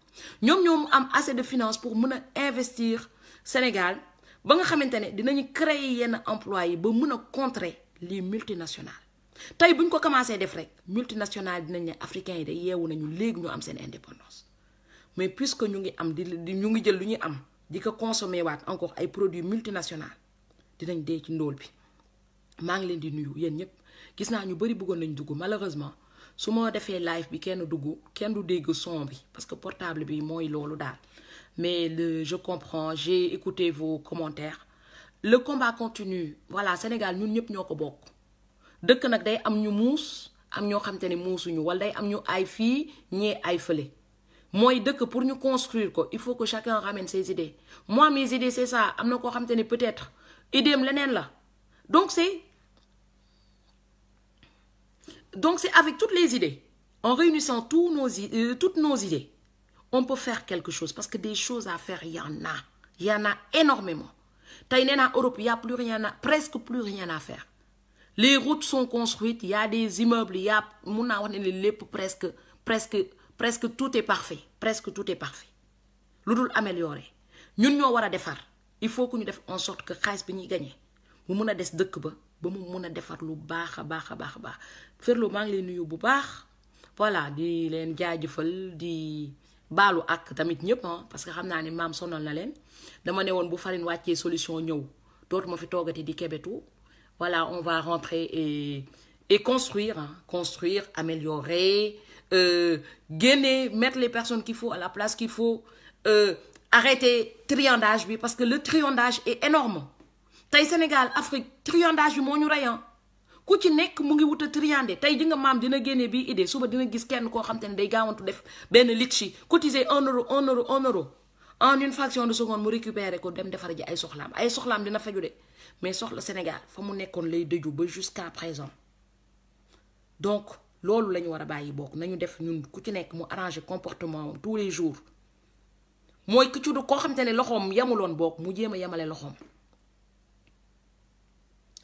ñoom ñoo am assez de finances pour mën a investir Sénégal ba nga xamante ne dinañu créer yenn emplois yi ba mën a contrer les multinationales tey bu ñu ko commencé def rek multinationales dinañ ne africains yi de yeewu nañu léegi ñu am seen indépendance mais puisque ñu ngi am ñu ngi jël lu ñuy am di ko consommer waat encore ay produits multinationaux dinañ dee ci ndóol bi maa ngi leen di nuyu yéen ñëpp gis naa ñu bari bëggoon nañ dugg malheureusement su ma defee live bi kenn du dégg son bi parce que portable bi mooy loolu daal mais je comprends j'ai écouté vos commentaires le combat continue voilà Sénégal ñun ñëpp ñoo ko bokk dëkk nag day am ñu muus am ñoo xam te ne muusuñu wala day am ñu ay fii ñee ay fële mooy dëkk pour ñu construire ko il faut que chacun ramène ses idées moi mes idées c'est ça am na koo xam te ne peut-être idéem leneen la donc c'est avec toutes les idées en réunissant toutes nos idées on peut faire quelque chose parce que des choses à faire il y en a énormément tey nee naa Europe y a plus rien presque plus rien à faire les routes sont construites il y a des immeubles il y a mun naa wax ne lépp presque tout est parfait presque tout est parfait lu dul améliorer ñun ñoo war a defar il faut que ñu def en sorte que xaalis bi ñuy gagné mu mun a des dëkk ba mu mun a defar lu baax a baax a baax a baax Ferlo maa ngi leen nuyu bu baax voilà di leen jaajëfal di baalu ak tamit ñëpp parce que xam naa ne maam sonal na leen dama ne woon bu farine wàccee solution ñëw dootuma fi toogati di kebetu voilà on va rentrer et construire améliorer génne mettre les personnes qu'il faut à la place qu'il faut arrêter triandage bi parce que le triandage est énorme tey Sénégal Afrique triandage bi moo ñu reyan ku ci nekk mu ngi wut a triandé tey ji nga maam dina génne bii idée suba dina gis kenn koo xam te ne day gaawantu def benn litchi cotiser 1 euro en une fraction de seconde mu récupérer ko dem defar ji ay soxlaam dina faju de mais soxla Sénégal fa mu nekkoon lay dëju ba jusqu'à présent donc loolu la ñu war a bàyyi bokk nañu def ñun ku ci nekk mu arranger comportement tous les jours mooy ku ci du koo xam te ne loxoom yemuloon bokk mu jéem a yemale loxoom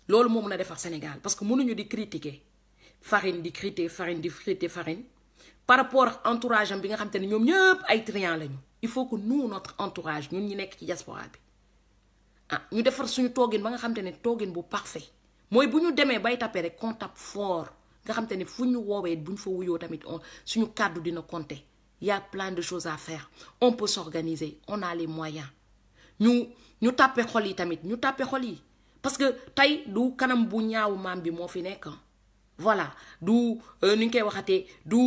loolu moo mën a defar Sénégal parce que mënuñu di critiquer farine par rapport ak entourage am bi nga xam te ne ñoom ñëpp ay triant lañu il faut que nous notre entourage ñun ñi nekk ci diaspora bi ñu defar suñu toogin ba nga xam te ne toogin bu parfait mooy bu ñu demee bay tapé rek qu'on tape fort nga xam te ne fu ñu woowee bu ñu fa wuyoo tamit suñu kàddu dina compter il y a plein de choses à faire on peut s'organiser on a les moyens ñu tàppe xol yi tamit ñu tàppe xol yi parce que tey du kanam bu ñaaw maam bi moo fi nekk voilà du ni ñu koy waxatee du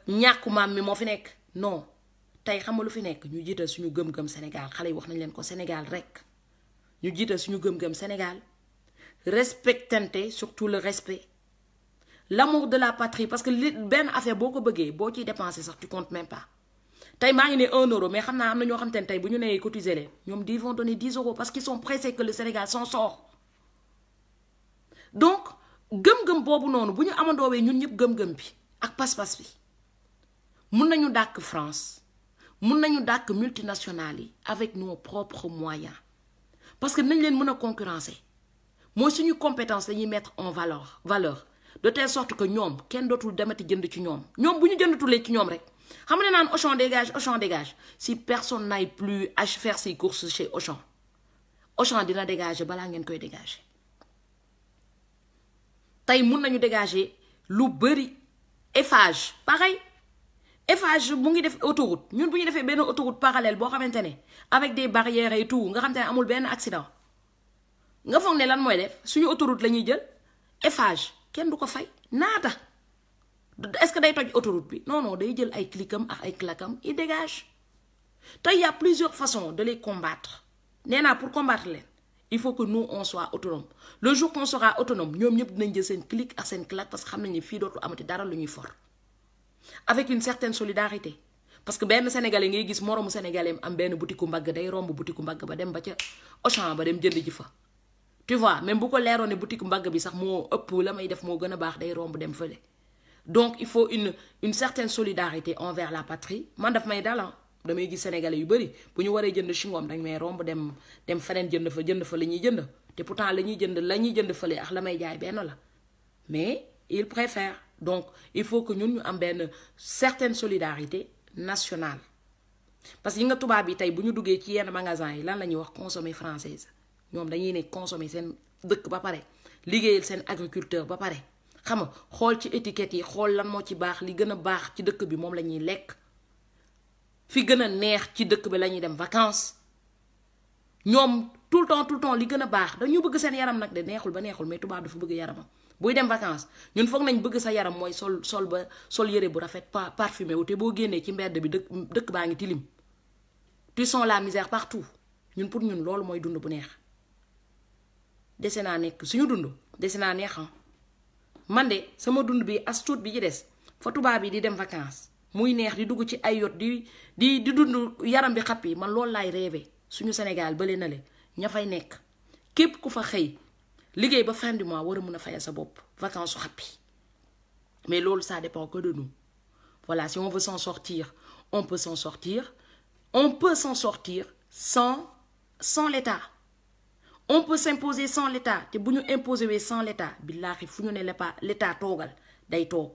ñàkku maam mi moo fi nekk non tey xam nga lu fi nekk ñu jiital suñu gëm-gëm Sénégal xale yi wax nañ leen ko Sénégal rek ñu jiital suñu gëm-gëm Sénégal respectante surtout le respect l'amour de la patrie parce que benn affaire boo ko bëggee boo ciy dépenser sax tu comptes même pas tey maa ngi ne 1 euro mais xam naa am na ñoo xam te ne tey bu ñu nee cotiser leen ñoom ils vont donner 10 euros parce qu'ils sont pressés que le Sénégal s'en sort donc gëm-gëm boobu noonu bu ñu amandoowee ñun ñëpp gëm-gëm bi ak pas-pas bi mun nañu dàkk France mun nañu dàkk multinationales yi avec nos propres moyens parce que nañ leen mën a concurrencer mooy suñu compétence dañuy mettre en valeur de telle sorte que ñoom kenn dootul demati jënd ci ñoom bu ñu jëndatulee ci ñoom rek xam nga naan Auchan dégage si personne n'aille plus à faire ses courses chez Auchan dina dégager balaa ngeen koy dégager tey mun nañu dégager lu bëri Eiffage pareil Eiffage mu ngi def autoroute ñun bu ñu defee benn autoroute parallèle boo xamante ne avec des barrières et tout nga xamante ne amul benn accident nga foog ne lan mooy def suñu autoroute la ñuy jël Eiffage kenn du ko fay naata est-ce que day toj autoroute bi non day jël ay cliquam ak ay claquam il dégage tey y a plusieurs façons de les combattre nee naa pour combattre leen il faut que nous on soit autonome le jour qu'on sera autonome ñoom ñëpp dinañ jël seen clic ak seen claque parce que xam nañ ne fii dootu amati dara lu ñuy for avec une certaine solidarité parce que benn sénégalais ngay gis moroomu sénégalais am benn boutique mbagg day romb boutique mbagg ba dem ba ca Auchan ba dem jënd ji fa tu vois même bu ko leeroon ne boutique mbagg bi sax moo ëpp la may def moo gën a baax day romb dem fële donc il faut une certaine solidarité envers la patrie man daf may dalan damay gis sénégalais yu bëri bu ñu waree jënd chingom dañ may romb dem feneen jënd fa la ñuy jënd te pourtant la ñuy jënd fële ak la may jaay benn la mais il préfère donc il faut que ñun ñu am benn certaine solidarité nationale parce que yi nga tubaab bi tey bu ñu duggee ci yenn magasin yi lan la ñuy wax consommer française ñoom dañuy ne consommer seen dëkk ba pare liggéeyal seen agriculteur ba pare xam nga xool ci étiquette yi xool lan moo ci baax li gën a baax ci dëkk bi moom la ñuy lekk fi gën a neex ci dëkk bi la ñuy dem vacances ñoom tout le temps li gën a baax dañu bëgg seen yaram nag de neexul ba neexul mais tubaab dafa bëgg yaramam buy dem vacances ñun foog nañ bëgg sa yaram mooy sol yére bu rafet parfumé wu te boo génnee ci mbedd bi dëkk baa ngi tilim tu sens la misère partout ñun pour ñun loolu mooy dund bu neex dese naa nekk suñu dund dese naa neex man de sama dund bi as tuut bi ci des fa tubaab bi di dem vacances muy neex di dugg ci ay yot di dund yaram bi xap yi man loolu laay rêvé suñu Sénégal bële na le ña fay nekk képp ku fa xëy liggéey ba fin du mois war a mun a fayal sa bopp vacances su xappi mais loolu ça dépend que de nous voilà si on veut s'en sortir on peut s'en sortir sans l'État on peut s'imposer sans l'État te bu ñu imposer sans l'État billaahi fu ñu ne l'État toogal day toog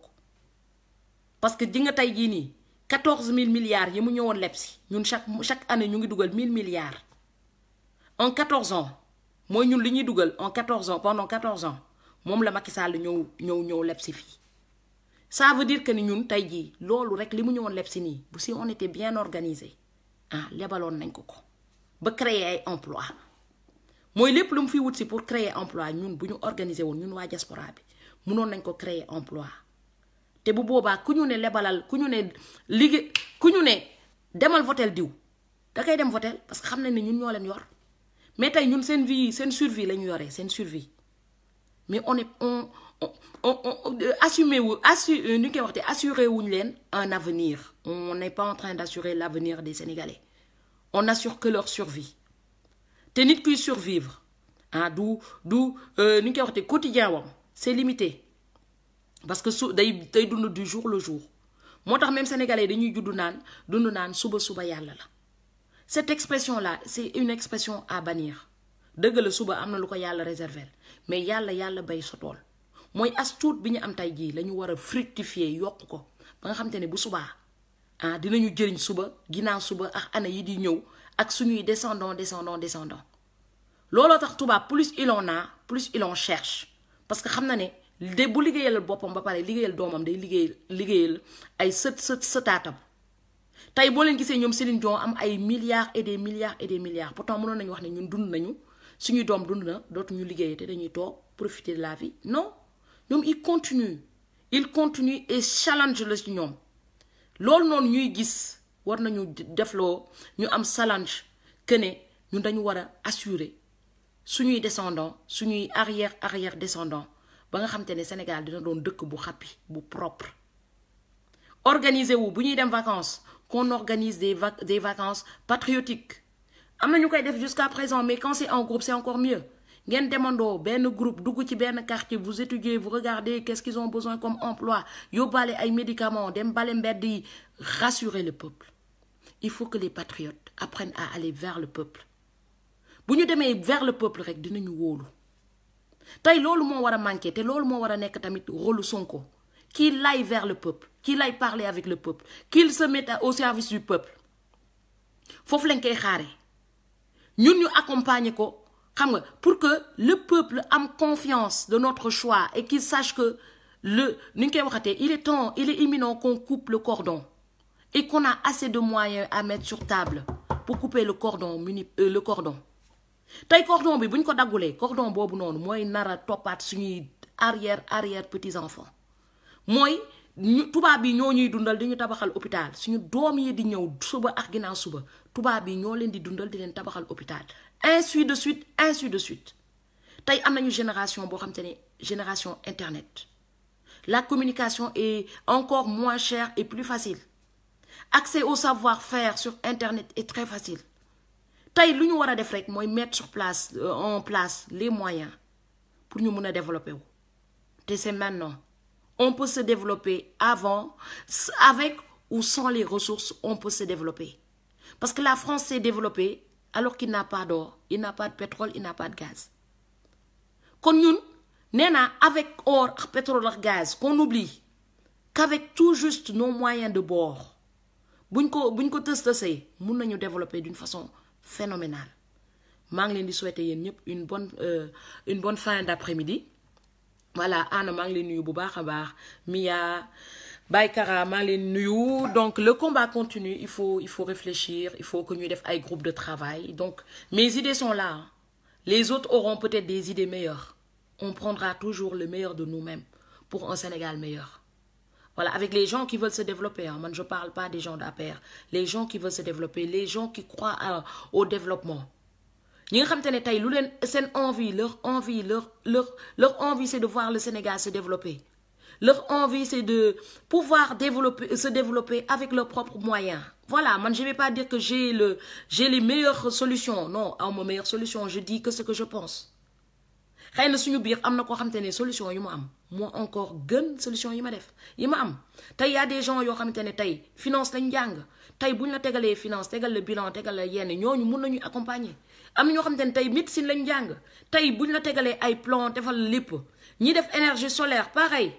parce que di nga tey jii nii 14 000 milliards yi mu ñëwoon leb si ñun chaque année ñu ngi dugal 1000 milliards en 14 ans mooy ñun li ñuy dugal en 14 ans pendant 14 ans moom la Macky Sall ñëw leb si fii ça veut dire que ni ñun tey jii loolu rek li mu ñëwoon leb si nii bu si on était bien organisé lebaloon nañ ko ba créer ay emploi mooy lépp lu mu fi wut si pour créer emploi ñun bu ñu organiser woon ñun waa diaspora bi mënoon nañ ko créer emploi te bu boobaa ku ñu ne lebalal ku ñu ne liggéey ku ñu ne demal votel diw da koy dem votel parce que xam nañ ne ñun ñoo leen yor mais tey ñun seen vie seen survie la ñu yoree seen survie mais on assumer wu ñu koy waxte assurer wuñ leen un avenir on n'est pas en train d'assurer l'avenir des Sénégalais on assure que leur survie te nit kuy survivre ñu koy waxte quotidien wam c'est limité parce que day dund du jour le jour moo tax même sénégalais dañuy dund naan suba yàlla la cette expression là c'est une expression à bannir dëgg la suba am na lu ko yàlla réserver mais yàlla bay sa tool mooy as tuut bi ñu am tey jii la ñu war a fructifier yokk ko ba nga xam te ne bu subaa dinañu jëriñ suba ginnaaw suba ak année yi di ñëw ak suñuy descendant looloo tax tubaab plus il en a plus il en cherche parce que xam na ne de bu liggéeyal boppam ba pare liggéeyal doomam day liggéeyal ay sëtaatam tey boo leen gisee ñoom Céline Dion am ay milliards et des milliards pourtant mënoon nañu wax ne ñun dund nañu suñuy doom dund na dootuñu liggéeyee te dañuy toog profiter de la vie non ñoom il continue et challenge la ci ñoom loolu noonu ñuy gis war nañu defloo ñu am challenge que ne ñun dañu war a assurer suñuy descendants suñuy arrière descendants ba nga xam te ne Sénégal dina doon dëkk bu happy bu propre organiser wu bu ñuy dem vacances qu'on organise des vacances patriotiques am na ñu koy def jusqu'à présent mais quand c'est en groupe c'est encore mieux ngeen demandoo benn groupe dugg ci benn quartier vous étudiez vous regardez qu'est-ce qu'ils ont besoin comme emploi yóbbaale ay médicaments dem bale mbedd yi rassurer le peuple il faut que les patriotes apprennent à aller vers le peuple bu ñu demee vers le peuple rek dinañu wóolu tey loolu moo war a manquer te loolu moo war a nekk tamit rôle Sonko qu'il aille vers le peuple qu'il aille parler avec le peuple qu'il se mette au service du peuple foofu lañ koy xaaree ñun ñu accompagner ko xam nga pour que le peuple am confiance de notre choix et qu'il sache que ni ñu koy waxatee il est imminent qu'on coupe le cordon et qu'on a assez de moyens à mettre sur table pour couper le cordon tey cordon bi bu ñu ko daggulee cordon boobu noonu mooy nar a toppaat suñuy arrière petits enfants mooy tubaab yi ñoo ñuy dundal di ñu tabaxal hôpital suñu doom yi di ñëw suba ak ginnaaw suba tubaab yi ñoo leen di dundal di leen tabaxal hôpital ainsi de suite ainsi de suite tey am nañu génération boo xam te ne génération internet la communication est encore moins chère et plus facile accès au savoir-faire sur internet est très facile tey lu ñu war a def rek mooy mettre en place les moyens pour ñu mun a développer wu te c'est maintenant on peut se développer avant avec ou sans les ressources on peut se développer parce que la France s'est développée alors qu'il n'a pas d'or il n'a pas de pétrole il n'a pas de gaz kon ñun nee naa avec or ak pétrole ak gaz qu'on oublie qu'avec tout juste nos moyens de bord buñ ko tës-tësee mun nañu développer d'une façon phénoménale maa ngi leen di souhaiter yéen ñëpp une bonne fin d'après-midi voilà Anna maa ngi leen nuyu bu baax a baax Mia Baykara maa ngi leen nuyu donc le combat continue il faut réfléchir il faut que ñuy def ay groupe de travail donc mes idées sont là hein. Les autres auront peut-être des idées meilleures on prendra toujours le meilleur de nous-mêmes pour un Sénégal meilleur voilà avec les gens qui veulent se développer hein. Moi je parle pas des gens d'APR les gens qui veulent se développer les gens qui croient au développement ñi nga xam te ne tey lu leen seen envie leur envie c'est de voir le Sénégal se développer leur envie c'est de pouvoir se développer avec leurs propres moyens voilà man je vais pas dire que j'ai les meilleures solutions non awma meilleure solution je dis que ce que je pense xëy na suñu biir am na koo xam te ne solution yu ma am moo encore gën solution yi ma def yi ma am tey y a des gens yoo xamante ne tey finance lañ jàng tey buñ la tegalee finance tegal le bilan tegal la yenn ñooñu mun nañu accompagner am na ñoo xamante ne tey médecine lañ jàng tey buñ la tegalee ay plan defal lépp ñi def énergie solaire pareil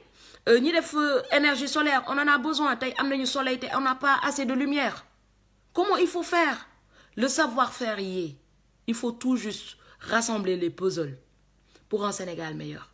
ñi def énergie solaire on en a besoin tey am nañu soleil te on n'a pas assez de lumière comment il faut faire le savoir-faire y est il faut tout juste rassembler les puzzles pour un Sénégal meilleur